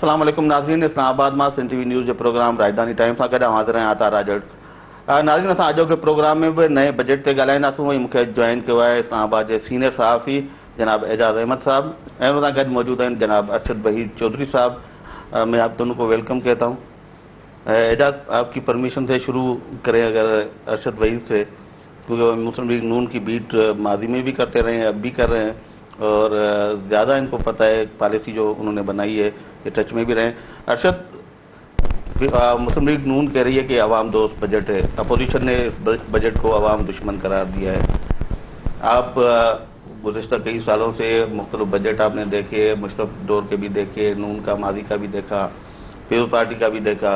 अस्सलाम वालेकुम नाज़रीन, इस्लामाबाद मां सिंध टीवी न्यूज़ जो प्रोग्राम राजधानी टाइम सां गॾु हाज़िर आहियां आता राजड़। नाज़रीन, असां अॼोके के प्रोग्राम में भी नए बजट ते ॻाल्हाईंदासीं। वही मूंखे जॉइन किया है इस्लामाबाद के सीनियर सहाफ़ी जनाब एजाज़ अहमद साहब ऐं उन सां गॾु मौजूद आहिनि जनाब अरशद वहीद चौधरी साहब। मैं आप दोनों को वेलकम कहता हूँ। एजाज़, आपकी परमिशन से शुरू करें अगर अरशद वहीद से, क्योंकि मुस्लिम लीग नून की बीट माजी में भी करते रहे हैं, अब भी कर रहे हैं और ज़्यादा इनको पता है पॉलिसी जो उन्होंने बनाई है, ये टच में भी रहे। अरशद, मुस्लिम लीग नून कह रही है कि अवाम दोस्त बजट है, अपोजिशन ने इस बजट को अवाम दुश्मन करार दिया है। आप गुज़िश्ता कई सालों से मुख्तलिफ बजट आपने देखे, मुशर्रफ दौर के भी देखे, नून का माजी का भी देखा, पीपल्स पार्टी का भी देखा।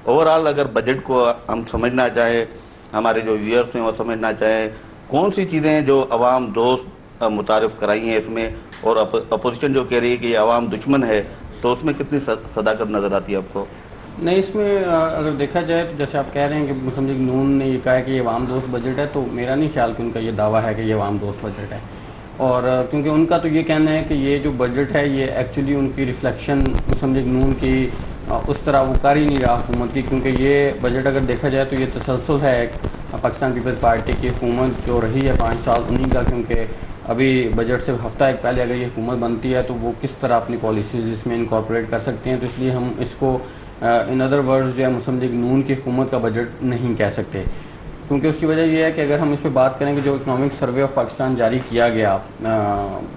ओवरऑल अगर बजट को हम समझना चाहें, हमारे जो व्यूअर्स हैं वो समझना चाहें, कौन सी चीज़ें हैं जो अवाम दोस्त मुतारिफ कराई हैं इसमें, और अपोजिशन जो कह रही है कि ये अवाम दुश्मन है, तो उसमें कितनी सदाकत नज़र आती है आपको? नहीं, इसमें अगर देखा जाए तो जैसे आप कह रहे हैं कि मुस्लिम लीग नून ने ये कहा है कि ये अवाम दोस्त बजट है, तो मेरा नहीं ख्याल कि उनका ये दावा है कि ये अवाम दोस्त बजट है। और क्योंकि उनका तो ये कहना है कि ये जो बजट है ये एक्चुअली उनकी रिफ्लेक्शन मुस्लिम लीग नून की उस तरह वो कर ही नहीं रहा हुकूमत की, क्योंकि ये बजट अगर देखा जाए तो ये तसलसल है पाकिस्तान पीपल्स पार्टी की हुकूमत जो रही है 5 साल उन्हीं का। क्योंकि अभी बजट से हफ्ता एक पहले अगर ये हुकूमत बनती है तो वो किस तरह अपनी पॉलिसीज़ इसमें इनकॉर्पोरेट कर सकते हैं, तो इसलिए हम इसको इन अदर वर्ड्स जो है मुस्लिम लीग नून की हुकूमत का बजट नहीं कह सकते। क्योंकि उसकी वजह यह है कि अगर हम इस पर बात करें कि जो इकनॉमिक सर्वे ऑफ पाकिस्तान जारी किया गया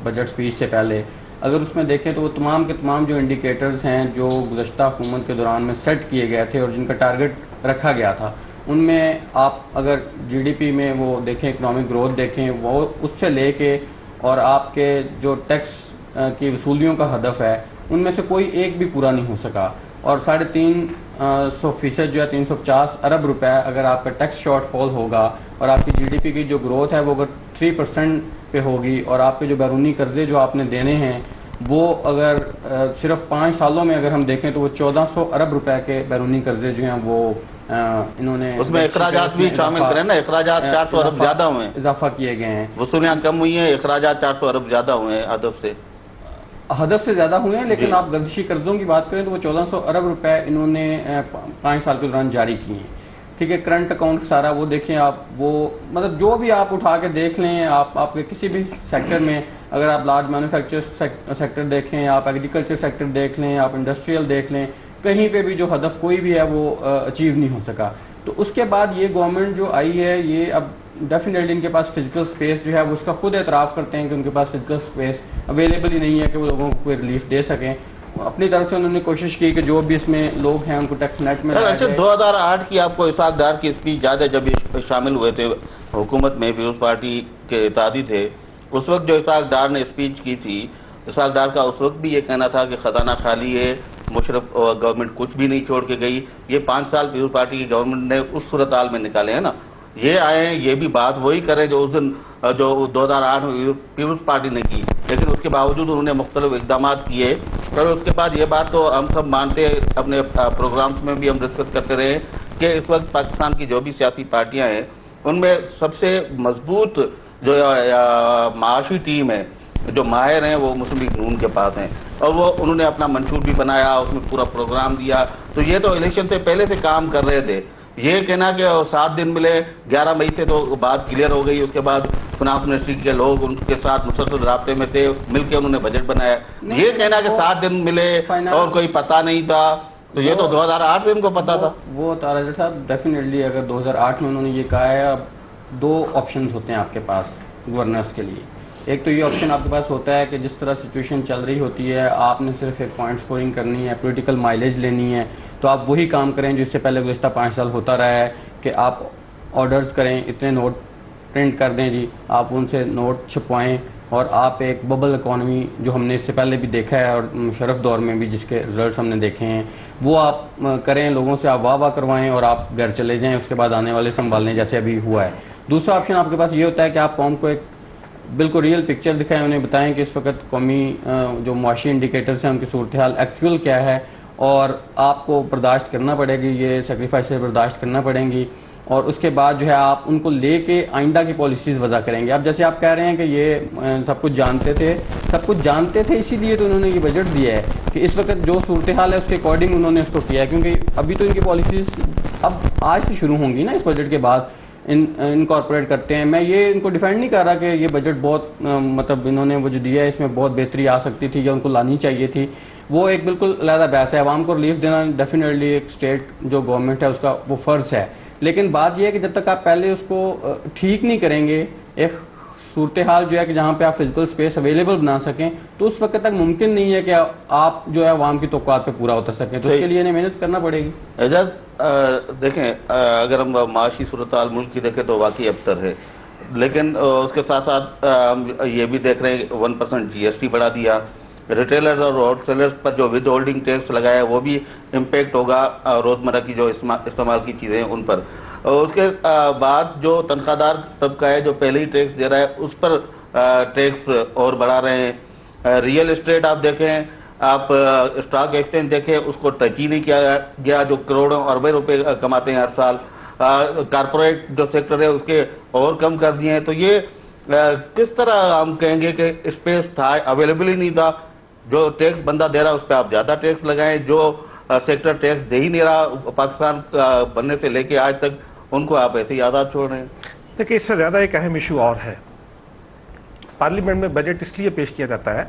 बजट स्पीच से पहले, अगर उसमें देखें तो वो तमाम के तमाम जो इंडिकेटर्स हैं जो गुज़श्ता हुकूमत के दौरान में सेट किए गए थे और जिनका टारगेट रखा गया था, उनमें आप अगर जीडीपी में वो देखें, इकनॉमिक ग्रोथ देखें, वो उससे लेके और आपके जो टैक्स की वसूलियों का हदफ है उनमें से कोई एक भी पूरा नहीं हो सका। और 350% जो है 350 अरब रुपए अगर आपका टैक्स शॉर्टफॉल होगा और आपकी जीडीपी की जो ग्रोथ है वो अगर 3% पे होगी और आपके जो बैरूनी कर्जे जो आपने देने हैं वो अगर सिर्फ 5 सालों में अगर हम देखें तो वो 1400 अरब रुपए के बैरूनी कर्जे जो हैं वो इन्होंने उसमें अखराजात भी शामिल करें ना, अखराजात 400 अरब ज्यादा हुए हैं, इजाफा किए गए हैं, वसूलियाँ कम हुई हैं, अखराजात 400 अरब ज्यादा हुए हैं हदफ से ज़्यादा हुए हैं। लेकिन आप गर्दिशी कर्जों की बात करें तो वो 1400 अरब रुपए इन्होंने 5 साल के दौरान जारी किए हैं। ठीक है, करंट अकाउंट सारा वो देखें आप, वो मतलब जो भी आप उठा के देख लें, आपके किसी भी सेक्टर में, अगर आप लार्ज मैन्युफैक्चर सेक्टर देखें, आप एग्रीकल्चर सेक्टर देख लें, आप इंडस्ट्रियल देख लें, कहीं पे भी जो हदफ कोई भी है वो अचीव नहीं हो सका। तो उसके बाद ये गवर्नमेंट जो आई है, ये अब डेफिनेटली इनके पास फिजिकल स्पेस जो है वो उसका खुद एतराफ़ करते हैं कि उनके पास फिजिकल स्पेस अवेलेबल ही नहीं है कि वो लोगों को कोई रिलीफ दे सकें। अपनी तरफ से उन्होंने कोशिश की कि जो भी इसमें लोग हैं उनको टैक्स नेट में। अच्छा, 2008 की आपको इसहाक डार की स्पीच याद है, जब ये शामिल हुए थे हुकूमत में, पीपल्स पार्टी के इत्तेहादी थे, उस वक्त जो इसहाक डार ने स्पीच की थी, इसहाक डार का उस वक्त भी ये कहना था कि ख़जाना खाली है, मुशर्रफ गवर्नमेंट कुछ भी नहीं छोड़ के गई। ये 5 साल पीपल्स पार्टी की गवर्नमेंट ने उस सूरत हाल में निकाले हैं ना, ये आए ये भी बात वही करें जो उस दिन जो 2008 में पीपल्स पार्टी ने की, लेकिन उसके बावजूद उन्होंने मुख्तलिफ इकदाम किए। और उसके बाद ये बात तो हम सब मानते हैं, अपने प्रोग्राम्स में भी हम डिस्कस करते रहे कि इस वक्त पाकिस्तान की जो भी सियासी पार्टियां हैं उनमें सबसे मजबूत जो माशी टीम है, जो माहिर हैं, वो मुस्लिम लीग नून के पास हैं। और वो उन्होंने अपना मंशूर भी बनाया, उसमें पूरा प्रोग्राम दिया। तो ये तो इलेक्शन से पहले से काम कर रहे थे। ये कहना कि 7 दिन मिले, 11 मई से तो बात क्लियर हो गई, उसके बाद फाइनेंस मिनिस्ट्री के लोग उनके साथ मुसलसल राब्ते में थे, मिलकर उन्होंने बजट बनाया। ये कहना कि 7 दिन मिले और कोई पता नहीं था, तो ये तो 2008 से उनको पता था। वो ताराजर साहब, डेफिनेटली अगर 2008 में उन्होंने ये कहा है, अब 2 ऑप्शंस होते हैं आपके पास गवर्नर्स के लिए। एक तो ये ऑप्शन आपके पास होता है कि जिस तरह सिचुएशन चल रही होती है, आपने सिर्फ एक पॉइंट स्कोरिंग करनी है, पॉलिटिकल माइलेज लेनी है, तो आप वही काम करें जो इससे पहले गुज़श्ता 5 साल होता रहा है कि आप ऑर्डर्स करें, इतने नोट प्रिंट कर दें जी, आप उनसे नोट छपवाएं और आप एक बबल इकॉनमी जो हमने इससे पहले भी देखा है और मुशर्रफ दौर में भी जिसके रिजल्ट हमने देखे हैं, वो आप करें, लोगों से आप वाह करवाएं और आप घर चले जाएं, उसके बाद आने वाले संभालने, जैसे अभी हुआ है। दूसरा ऑप्शन आपके पास ये होता है कि आप कौम को एक बिल्कुल रियल पिक्चर दिखाएं, उन्हें बताएं कि इस वक्त कौमी जो मुआशी इंडिकेटर्स हैं उनकी सूरत हाल एक्चुअल क्या है, और आपको बर्दाश्त करना पड़ेगी, ये सेक्रीफाइस बर्दाश्त करना पड़ेंगी। और उसके बाद जो है आप उनको लेके आइंदा की पॉलिसीज़ वज़ा करेंगे। अब जैसे आप कह रहे हैं कि ये सब कुछ जानते थे इसीलिए तो उन्होंने ये बजट दिया है कि इस वक्त जो सूरत हाल है उसके अकॉर्डिंग उन्होंने उसको किया है, क्योंकि अभी तो इनकी पॉलिसीज़ अब आज से शुरू होंगी ना, इस बजट के बाद इनकॉर्पोरेट करते हैं। मैं ये इनको डिफेंड नहीं कर रहा कि ये बजट बहुत मतलब इन्होंने वो जो दिया है इसमें बहुत बेहतरी आ सकती थी या उनको लानी चाहिए थी, वो एक बिल्कुल अलग बहस है। आवाम को रिलीफ देना डेफिनेटली एक स्टेट जो गवर्नमेंट है उसका वो फ़र्ज़ है, लेकिन बात यह है कि जब तक आप पहले उसको ठीक नहीं करेंगे, एक सूरत हाल जो है कि जहाँ पे आप फिजिकल स्पेस अवेलेबल बना सकें, तो उस वक्त तक मुमकिन नहीं है कि आप जो है आवाम की तौक़ात पे पूरा उतर सकें। तो उसके लिए इन्हें मेहनत करना पड़ेगी। एजाज देखें, अगर हम माशी सूरत हाल मुल्क की देखें तो वाकई अबतर है, लेकिन उसके साथ साथ हम ये भी देख रहे हैं 1% GST बढ़ा दिया, रिटेलर्स और होलसेलर्स पर जो विद होल्डिंग टैक्स लगाया है वो भी इम्पेक्ट होगा रोज़मर्रा की जो इस्तेमाल की चीज़ें हैं उन पर। और उसके बाद जो तनख्वाहदार तबका है जो पहले ही टैक्स दे रहा है उस पर टैक्स और बढ़ा रहे हैं। रियल इस्टेट आप देखें, आप स्टॉक एक्सचेंज देखें, उसको टच ही नहीं किया गया जो करोड़ों अरबों रुपए कमाते हैं हर साल। कारपोरेट जो सेक्टर है उसके और कम कर दिए हैं। तो ये किस तरह हम कहेंगे कि स्पेस था, अवेलेबल ही नहीं था। जो टैक्स बंदा दे रहा है उस पर आप ज़्यादा टैक्स लगाएं, जो सेक्टर टैक्स दे ही नहीं रहा पाकिस्तान बनने से लेके आज तक, उनको आप ऐसे ही आज़ाद छोड़ रहे हैं। देखिए, इससे ज़्यादा एक अहम इशू और है। पार्लियामेंट में बजट इसलिए पेश किया जाता है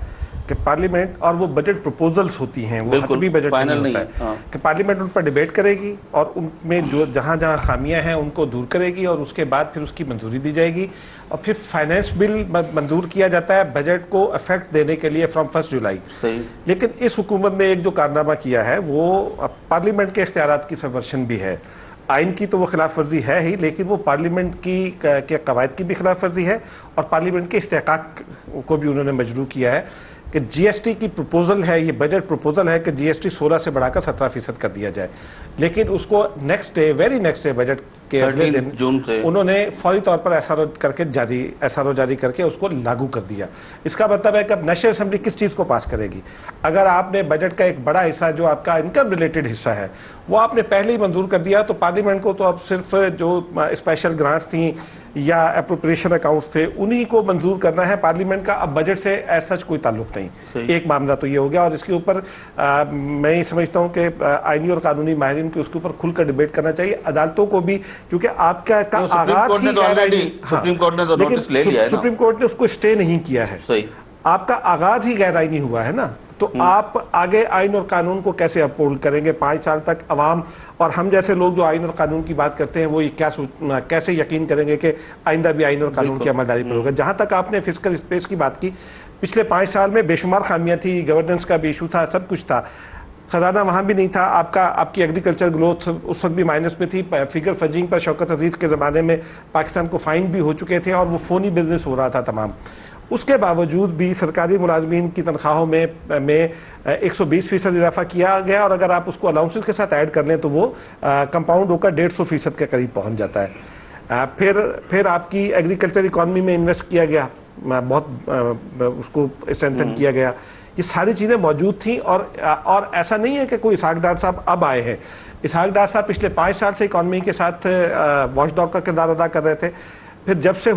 कि पार्लियामेंट, और वो बजट प्रपोजल्स होती हैं, वो हतमी बजट फाइनल नहीं होता है कि पार्लियामेंट उन पर डिबेट करेगी और उनमें जो जहाँ जहाँ खामियां हैं उनको दूर करेगी और उसके बाद फिर उसकी मंजूरी दी जाएगी और फिर फाइनेंस बिल मंजूर किया जाता है बजट को इफेक्ट देने के लिए फ्रॉम 1 जुलाई। लेकिन इस हुकूमत ने एक जो कारनामा किया है वो पार्लियामेंट के इख्तियारात की सबवर्शन भी है। आइन की तो वो खिलाफ वर्जी है ही, लेकिन वो पार्लियामेंट की के कवायद की भी खिलाफ वर्जी है और पार्लियामेंट के इस्तेहकाक को भी उन्होंने मजरू किया है कि GST की प्रपोजल है, ये बजट प्रपोजल है कि GST 16 से बढ़ाकर 17% कर दिया जाए, लेकिन उसको next day, very next day, budget के अगले दिन जून से उन्होंने फौरी तौर पर SRO जारी करके उसको लागू कर दिया। इसका मतलब है कि अब नेशनल असेंबली किस चीज़ को पास करेगी? अगर आपने बजट का एक बड़ा हिस्सा जो आपका इनकम रिलेटेड हिस्सा है वो आपने पहले ही मंजूर कर दिया, तो पार्लियामेंट को तो अब सिर्फ जो स्पेशल ग्रांट्स थी या अप्रोप्रिएशन अकाउंट्स थे उन्हीं को मंजूर करना है। पार्लियामेंट का अब बजट से एज सच कोई ताल्लुक नहीं। एक मामला तो ये हो गया और इसके ऊपर मैं ये समझता हूँ कि आईनी और कानूनी माहिरीन को उसके ऊपर खुलकर डिबेट करना चाहिए, अदालतों को भी, क्योंकि आपका आगाज ही सुप्रीम कोर्ट ने तो नोटिस ले लिया है, सुप्रीम कोर्ट ने उसको स्टे नहीं किया है। सही, आपका आगाज ही गैर आईनी हुआ है ना, तो आप आगे आइन और कानून को कैसे अपहोल्ड करेंगे? 5 साल तक अवाम और हम जैसे लोग जो आइन और कानून की बात करते हैं वो ये कैसे यकीन करेंगे कि आइंदा भी आइन और कानून की अमलदारी पर होगा? जहां तक आपने फिजिकल स्पेस की बात की, पिछले 5 साल में बेशुमार खामियां थी, गवर्नेंस का भी इशू था, सब कुछ था, खजाना वहां भी नहीं था, आपकी एग्रीकल्चर ग्रोथ उस वक्त भी माइनस में थी, फिगर फजिंग पर शौकत अजीज के ज़माने में पाकिस्तान को फाइन भी हो चुके थे और वो फ़ोनी बिजनेस हो रहा था तमाम। उसके बावजूद भी सरकारी मुलाजमीन की तनख्वाहों में 120% इजाफा किया गया और अगर आप उसको अलाउंसेस के साथ ऐड कर लें तो वो कंपाउंड होकर 150% के करीब पहुंच जाता है। फिर आपकी एग्रीकल्चर इकॉनमी में इन्वेस्ट किया गया, बहुत उसको स्ट्रेंथन किया गया। ये सारी चीज़ें मौजूद थी और ऐसा नहीं है कि कोई इसहाक डार साहब अब आए हैं। इसहाक डार साहब पिछले 5 साल से इकॉनमी के साथ वॉचडॉग का किरदार अदा कर रहे थे। फिर जब से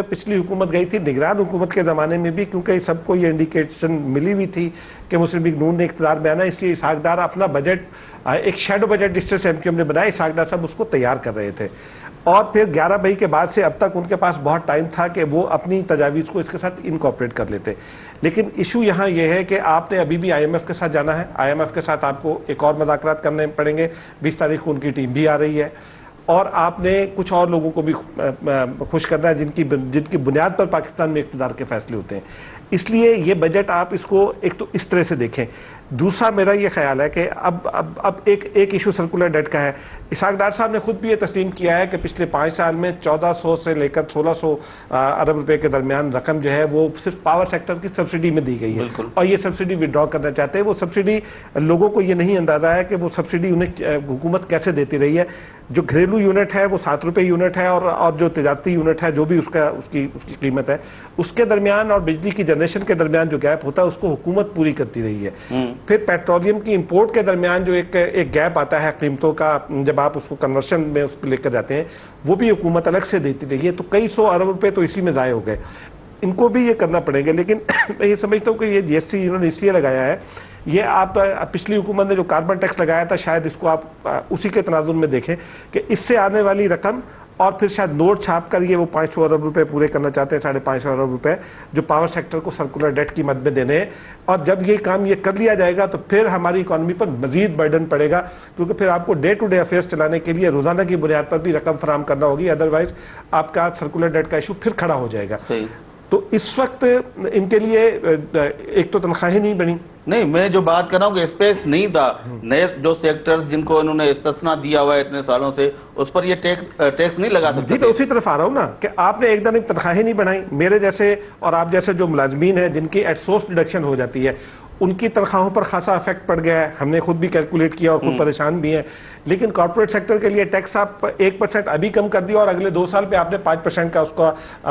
पिछली हुकूमत गई थी, निगरान हुकूमत के ज़माने में भी, क्योंकि सबको ये इंडिकेशन मिली हुई थी कि मुस्लिम लीग नून ने इक़्तिदार में आना, इसलिए इसहाक डार अपना बजट एक शैडो बजट डिस्ट्रेस MQM ने बनाया, इसहाक डार साहब उसको तैयार कर रहे थे। और फिर 11 मई के बाद से अब तक उनके पास बहुत टाइम था कि वो अपनी तजावीज़ को इसके साथ इनकॉर्पोरेट कर लेते। लेकिन इशू यहाँ यह है कि आपने अभी भी IMF के साथ जाना है, IMF के साथ आपको एक और मुज़ाकरात करने पड़ेंगे। 20 तारीख को उनकी टीम भी आ रही है और आपने कुछ और लोगों को भी खुश करना है जिनकी बुनियाद पर पाकिस्तान में इक़्तिदार के फैसले होते हैं। इसलिए ये बजट आप इसको एक तो इस तरह से देखें। दूसरा मेरा ये ख्याल है कि अब एक इशू सर्कुलर डेट का है। इसहाक डार साहब ने खुद भी ये तस्लीम किया है कि पिछले 5 साल में 1400 से लेकर 1600 अरब रुपए के दरमियान रकम जो है वो सिर्फ पावर सेक्टर की सब्सिडी में दी गई है और ये सब्सिडी विड्रॉ करना चाहते हैं। वो सब्सिडी, लोगों को ये नहीं अंदाजा है कि वो सब्सिडी उन्हें हुकूमत कैसे देती रही है। जो घरेलू यूनिट है वो 7 रुपए यूनिट है, और जो तिजारती यूनिट है जो भी उसकी कीमत है, उसके दरमियान और बिजली की जनरेशन के दरमियान जो गैप होता है उसको हुकूमत पूरी करती रही है। फिर पेट्रोलियम की इंपोर्ट के दरमियान जो एक गैप आता है कीमतों का, जब आप उसको कन्वर्शन में उस पर लेकर जाते हैं, वो भी हुकूमत अलग से देती रही है। तो कई 100 अरब रुपए तो इसी में ज़ाय हो गए, इनको भी ये करना पड़ेगा। लेकिन मैं ये समझता हूँ कि ये जीएसटी इन्होंने इसलिए लगाया है, ये आप पिछली हुकूमत ने जो कार्बन टैक्स लगाया था, शायद इसको आप उसी के तनाजुर में देखें कि इससे आने वाली रकम, और फिर शायद नोट छाप कर ये वो 500 अरब रुपए पूरे करना चाहते हैं, 550 अरब रुपए जो पावर सेक्टर को सर्कुलर डेट की मद में देने हैं। और जब ये काम ये कर लिया जाएगा तो फिर हमारी इकोनॉमी पर मजीद बर्डन पड़ेगा, क्योंकि फिर आपको डे टू डे अफेयर्स चलाने के लिए रोजाना की बुनियाद पर भी रकम फराम करना होगी, अदरवाइज आपका सर्कुलर डेट का इशू फिर खड़ा हो जाएगा। तो इस वक्त इनके लिए एक तो तनख्वाहें नहीं बनी। नहीं, मैं जो बात कर रहा हूँ कि स्पेस नहीं था, नए जो सेक्टर्स जिनको इन्होंने इस्तिस्ना दिया हुआ है इतने सालों से, उस पर ये टैक्स नहीं लगा सकते। जी, तो उसी तरफ आ रहा हूँ ना कि आपने एक दिन तनख्वाहें नहीं बढ़ाई। मेरे जैसे और आप जैसे जो मुलाजमीन हैं जिनकी एट सोर्स डिडक्शन हो जाती है, उनकी तनख्वाहों पर खासा इफेक्ट पड़ गया है। हमने खुद भी कैलकुलेट किया और खुद परेशान भी हैं। लेकिन कॉर्पोरेट सेक्टर के लिए टैक्स आप 1% अभी कम कर दिया और अगले 2 साल पे आपने 5% का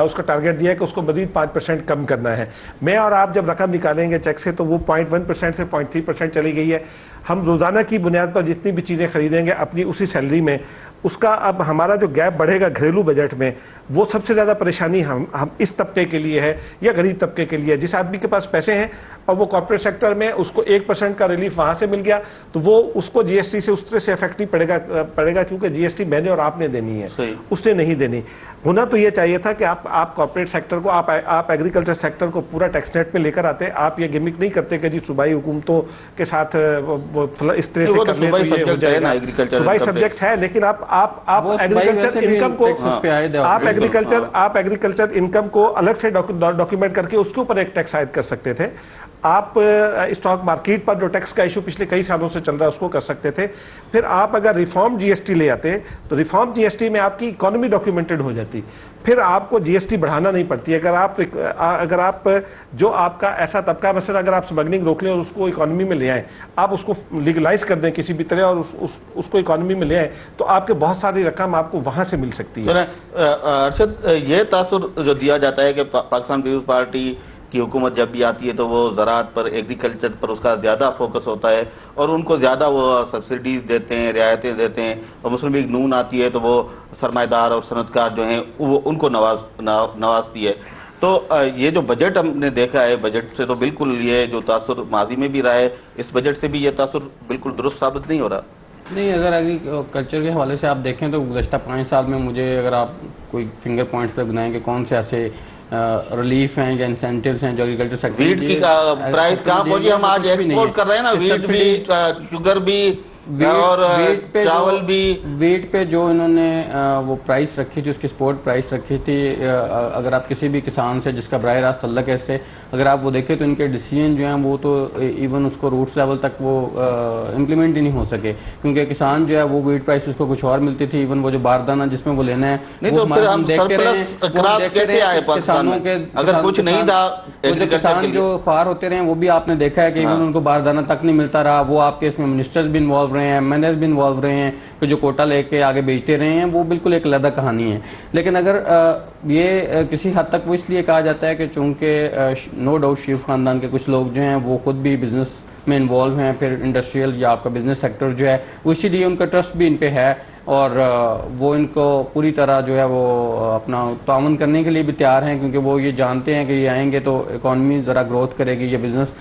उसका टारगेट दिया है कि उसको मजीद 5% कम करना है। मैं और आप जब रकम निकालेंगे चेक से तो वो 0.1% से 0.3% चली गई है। हम रोजाना की बुनियाद पर जितनी भी चीज़ें खरीदेंगे अपनी उसी सैलरी में, उसका अब हमारा जो गैप बढ़ेगा घरेलू बजट में, वो सबसे ज़्यादा परेशानी हम इस तबके के लिए है या गरीब तबके के लिए है। जिस आदमी के पास पैसे हैं और वो कॉर्पोरेट सेक्टर में उसको 1% का रिलीफ वहाँ से मिल गया तो वो उसको जीएसटी से उस तरह से इफेक्ट नहीं पड़ेगा क्योंकि जीएसटी मैंने और आपने देनी है, उसने नहीं देनी। होना तो ये चाहिए था कि आप कॉर्पोरेट सेक्टर को, आप एग्रीकल्चर सेक्टर को पूरा टैक्स नेट पे लेकर आते। आप ये गिमिक नहीं करते कि जी सूबाई हुकूमतों के साथ इस तरह से कर ले तो ये हो जाएगा। सूबाई सब्जेक्ट है, लेकिन आप एग्रीकल्चर इनकम को, आप एग्रीकल्चर इनकम को अलग से डॉक्यूमेंट करके उसके ऊपर एक टैक्स आयद कर सकते थे। आप स्टॉक मार्केट पर जो टैक्स का इशू पिछले कई सालों से चल रहा है उसको कर सकते थे। फिर आप अगर रिफॉर्म जीएसटी ले आते तो रिफॉर्म जीएसटी में आपकी इकोनॉमी डॉक्यूमेंटेड हो जाती, फिर आपको जीएसटी बढ़ाना नहीं पड़ती। अगर आप जो आपका ऐसा तबका, मसलन अगर आप स्मगलिंग रोक लें और उसको इकोनॉमी में ले आए, आप उसको लीगलाइज कर दें किसी भी तरह और उसको इकोनॉमी में ले आए तो आपके बहुत सारी रकम आपको वहां से मिल सकती है। अरशद, ये तासुर जो दिया जाता है कि पाकिस्तान पीपल्स पार्टी की हुकूमत जब भी आती है तो वो ज़राअत पर, एग्रीकल्चर पर उसका ज़्यादा फोकस होता है और उनको ज़्यादा वो सब्सिडीज़ देते हैं, रियायतें देते हैं। और मुस्लिम लीग नून आती है तो वो सरमाएदार और सनतकार जो हैं वो उनको नवाजती है। तो ये जो बजट हमने देखा है, बजट से तो बिल्कुल ये जो तासुर माजी में भी रहा है, इस बजट से भी ये तासुर बिल्कुल दुरुस्त साबित नहीं हो रहा। नहीं, अगर एग्रीकल्चर के हवाले से आप देखें तो गुज़श्ता 5 साल में मुझे, अगर आप कोई फिंगर पॉइंट्स पे बनाएंगे कौन से ऐसे रिलीफ हैं या इंसेंटिव्स हैं जो एग्रीकल्चर सेक्टर, वीट की प्राइस कहाँ पहुंची? हम आज एक्सपोर्ट कर रहे हैं ना, वीट भी, शुगर भी और चावल भी। वीट पे जो इन्होंने वो प्राइस रखी थी, उसकी स्पोर्ट प्राइस रखी थी, अगर आप किसी भी किसान से जिसका बराह रास्त तल्लक है इससे अगर आप वो देखें तो इनके डिसीजन जो हैं वो तो इवन उसको रूट्स लेवल तक वो इम्प्लीमेंट ही नहीं हो सके, क्योंकि किसान जो है वो वीट प्राइस उसको कुछ और मिलती थी। इवन वो जो बारदाना जिसमें वो लेना है, नहीं तो फिर हम सरप्लस क्रॉप कैसे आए किसानों के, अगर कुछ नहीं था किसान जो ख्वार होते रहे वो भी आपने देखा है कि इवन उनको बारदाना तक नहीं मिलता रहा। वो आपके इसमें मिनिस्टर्स भी इन्वॉल्व रहे हैं, एमएनएस भी इन्वॉल्व रहे हैं, कि जो कोटा लेके आगे बेचते रहे हैं। वो बिल्कुल एक अलग कहानी है। लेकिन अगर ये किसी हद तक वो इसलिए कहा जाता है कि चूंकि नो डाउट शरीफ खानदान के कुछ लोग जो हैं वो खुद भी बिजनेस में इन्वॉल्व हैं, फिर इंडस्ट्रियल या आपका बिजनेस सेक्टर जो है वो इसीलिए उनका ट्रस्ट भी इन पे है और वो इनको पूरी तरह जो है वो अपना ताउन करने के लिए भी तैयार हैं, क्योंकि वो ये जानते हैं कि ये आएंगे तो इकॉनमी ज़रा ग्रोथ करेगी, ये बिज़नेस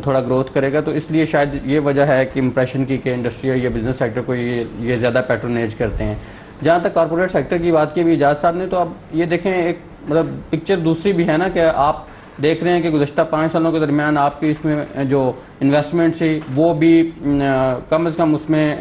थोड़ा ग्रोथ करेगा। तो इसलिए शायद ये वजह है कि इंप्रेशन की कि इंडस्ट्री या बिजनेस सेक्टर को ये ज़्यादा पैट्रोनेज करते हैं। जहाँ तक कॉर्पोरेट सेक्टर की बात की भी इजाज़ साहब ने, तो अब ये देखें एक मतलब पिक्चर दूसरी भी है ना कि आप देख रहे हैं कि गुज़श्ता 5 सालों के दरमियान आपकी इसमें जो इन्वेस्टमेंट थी वो भी कम से कम उसमें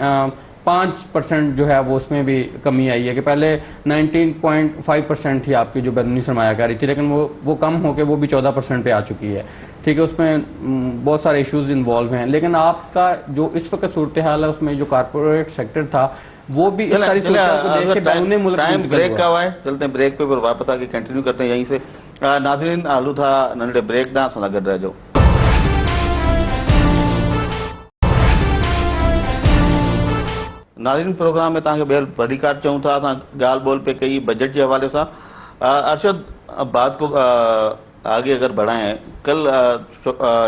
5% जो है वो उसमें भी कमी आई है कि पहले 19.5% थी आपकी जो बैरूनी सरमायाकारी थी, लेकिन वो कम होकर वो भी 14% पे आ चुकी है। ठीक है, उसमें बहुत सारे इश्यूज इन्वॉल्व हैं। लेकिन आपका जो इस वक्त सूरत हाल है उसमें जो कॉर्पोरेट सेक्टर था वो भी इस सारी सूरत को देख के बैरूनी मुल्क ब्रेक का हुआ है। चलते हैं ब्रेक पे, फिर वापस आके कंटिन्यू करते हैं यहीं से। नाज़रीन, आलू था नंढे ब्रेक ना सां गॾु रहिजो। नाज़रीन प्रोग्राम में तव्हांखे ॿियर वॾी कार चऊं था, असां ॻाल्हि ॿोल पे कई बजट के हवाले से। अरशद, बात को आगे अगर बढ़ाएं, कल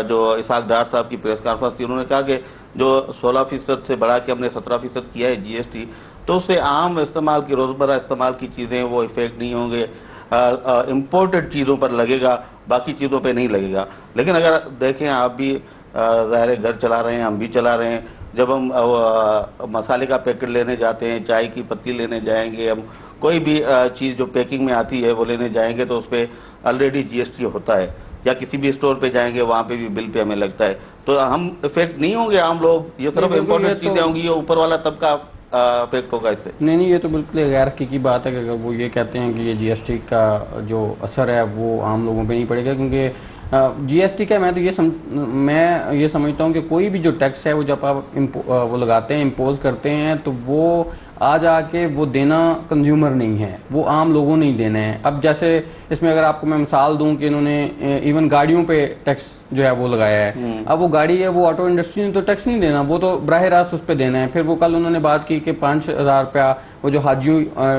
जो इसहाक डार साहब की प्रेस कॉन्फ्रेंस थी, उन्होंने कहा कि जो 16% से बढ़ा के हमने 17% किया है GST, तो उससे आम इस्तेमाल की, रोज़मर्रा इस्तेमाल की चीज़ें वो इफेक्ट नहीं होंगे, इम्पोर्टेड चीज़ों पर लगेगा, बाकी चीज़ों पे नहीं लगेगा। लेकिन अगर देखें, आप भी ज़ाहिर घर चला रहे हैं, हम भी चला रहे हैं, जब हम मसाले का पैकेट लेने जाते हैं, चाय की पत्ती लेने जाएंगे, हम कोई भी चीज़ जो पैकिंग में आती है वो लेने जाएंगे तो उस पर ऑलरेडी GST होता है, या किसी भी स्टोर पे जाएंगे वहाँ पे भी बिल पे हमें लगता है। तो हम इफेक्ट नहीं होंगे आम लोग, ये सिर्फ इम्पोर्टेंट चीज़ें होंगी, ये ऊपर वाला तबका इफेक्ट होगा इससे। नहीं, ये तो बिल्कुल गैर हकीकी बात है कि अगर वो ये कहते हैं कि ये GST का जो असर है वो आम लोगों पे नहीं पड़ेगा, क्योंकि GST का मैं ये समझता हूँ कि कोई भी जो टैक्स है वो जब आप वो लगाते हैं, इम्पोज करते हैं, तो वो आ जाके वो देना कंज्यूमर नहीं है, वो आम लोगों ने ही देना है। अब जैसे इसमें अगर आपको मैं मिसाल दूं कि इन्होंने इवन गाड़ियों पे टैक्स जो है वो लगाया है। अब वो गाड़ी है, वो ऑटो इंडस्ट्री ने तो टैक्स नहीं देना, वो तो बराह रास्त उस पर देना है। फिर वो कल उन्होंने बात की कि 5,000 रुपया वो जो हाजी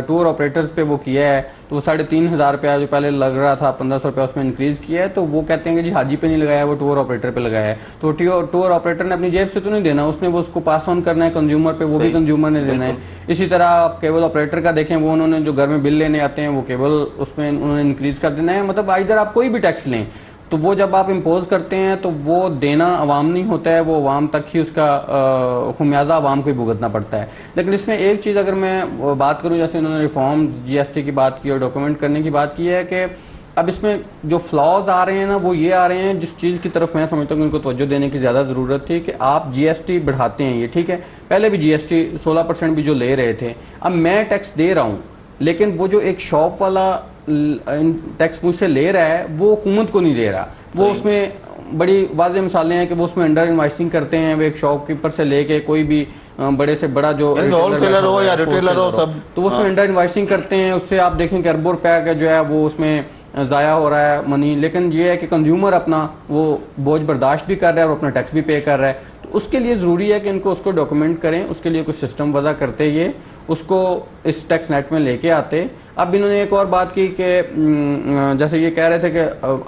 टूर ऑपरेटर्स पे वो किया है, तो वो 3,500 रुपया जो पहले लग रहा था 1,500 रुपया उसमें इंक्रीज किया है। तो वो कहते हैं कि जी हाजी पे नहीं लगाया, वो टूर ऑपरेटर पे लगाया है। तो टूर ऑपरेटर ने अपनी जेब से तो नहीं देना, उसने वो उसको पास ऑन करना है कंज्यूमर पे, वो भी कंज्यूमर ने देना है। इसी तरह आप केबल ऑपरेटर का देखें, वो उन्होंने जो घर में बिल लेने आते हैं वो केबल उसमें उन्होंने इंक्रीज कर देना है। मतलब इधर आप कोई भी टैक्स लें तो वो जब आप इम्पोज करते हैं तो वो देना अवाम नहीं होता है, वो अवाम तक ही उसका खुमियाजा अवाम को ही भुगतना पड़ता है। लेकिन इसमें एक चीज़ अगर मैं बात करूं, जैसे इन्होंने रिफॉर्म GST की बात की और डॉक्यूमेंट करने की बात की है, कि अब इसमें जो फ्लॉज आ रहे हैं ना वो ये आ रहे हैं, जिस चीज़ की तरफ मैं समझता हूँ कि उनको तवज्जो देने की ज़्यादा ज़रूरत थी कि आप GST बढ़ाते हैं, ये ठीक है, पहले भी GST 16% भी जो ले रहे थे, अब मैं टैक्स दे रहा हूँ, लेकिन वो जो एक शॉप वाला टैक्स मुझसे ले रहा है वो हुकूमत को नहीं दे रहा। वो उसमें बड़ी वाज़ेह मिसालें हैं कि वो उसमें अंडर इन्वाइसिंग करते हैं, वो एक शॉपकीपर से लेके कोई भी बड़े से बड़ा जो होलसेलर हो या रिटेलर हो, सब तो उसमें अंडर इन्वाइसिंग करते हैं। उससे आप देखें कि अरबों रुपया का जो है वो उसमें ज़ाया हो रहा है मनी। लेकिन ये है कि कंज्यूमर अपना वो बोझ बर्दाश्त भी कर रहा है और अपना टैक्स भी पे कर रहा है। तो उसके लिए ज़रूरी है कि इनको उसको डॉक्यूमेंट करें, उसके लिए कुछ सिस्टम वज़ा करते, ये उसको इस टैक्स नेट में लेके आते। अब इन्होंने एक और बात की कि जैसे ये कह रहे थे कि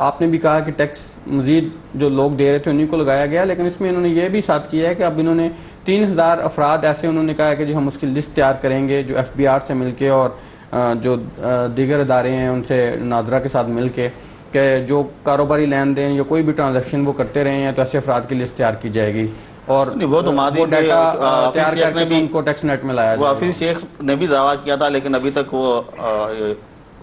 आपने भी कहा कि टैक्स मजीद जो लोग दे रहे थे उन्हीं को लगाया गया, लेकिन इसमें इन्होंने ये भी साथ किया है कि अब इन्होंने 3,000 अफराद ऐसे उन्होंने कहा है कि जी हम उसकी लिस्ट तैयार करेंगे जो FBR से मिलके और जो दीगर इदारे हैं उनसे नादरा के साथ मिलके कि जो कारोबारी लेन देन या कोई भी ट्रांजैक्शन वो करते रहे हैं, तो ऐसे अफराद की लिस्ट तैयार की जाएगी और वो तो मादी डाटा तैयार करके भी उनको टैक्स नेट में लाया। वो हाफिज शेख ने भी दावा किया था, लेकिन अभी तक वो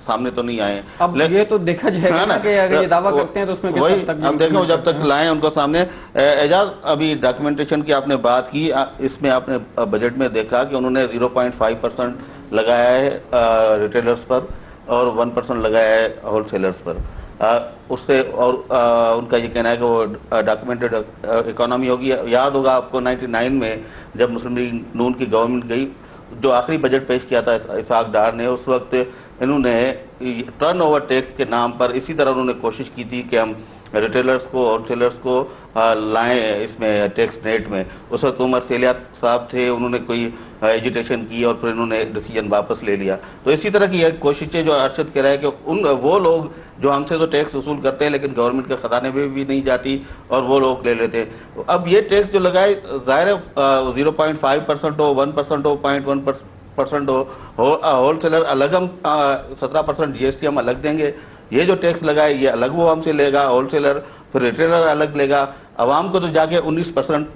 सामने तो नहीं आए। अब ये तो देखा जाएगा ना कि अगर ये दावा करते हैं तो उसमें वही अब देखें जब तक लाएं उनको सामने। एजाज, अभी डॉक्यूमेंटेशन की आपने बात की, इसमें आपने बजट में देखा कि उन्होंने 0.5% लगाया है रिटेलर्स पर और 1% लगाया है होलसेलर्स पर। उससे और उनका ये कहना है कि वो डॉक्यूमेंटेड इकोनॉमी होगी। याद होगा आपको 99 में जब मुस्लिम लीग नून की गवर्नमेंट गई, जो आखिरी बजट पेश किया था इसहाक डार ने, उस वक्त इन्होंने टर्नओवर टैक्स के नाम पर इसी तरह उन्होंने कोशिश की थी कि हम रिटेलर्स को होलसेलर्स को लाएं इसमें टैक्स नेट में। उस वक्त उमर सेलिया साहब थे, उन्होंने कोई एजुटेशन की और फिर इन्होंने डिसीजन वापस ले लिया। तो इसी तरह की एक कोशिशें जो अरशद कह रहा है कि वो लोग जो हमसे तो टैक्स वसूल करते हैं लेकिन गवर्नमेंट के खजाने में भी नहीं जाती और वो लोग ले लेते हैं। अब ये टैक्स जो लगाए, ज़ाहिर है 0.5% हो, 1% हो, 0.1% हो, होलसेलर अलग हम 17% GST हम अलग देंगे। ये जो टैक्स लगाए ये अलग वो हमसे लेगा होलसेलर, फिर रिटेलर अलग लेगा। आवाम को तो जाके 19%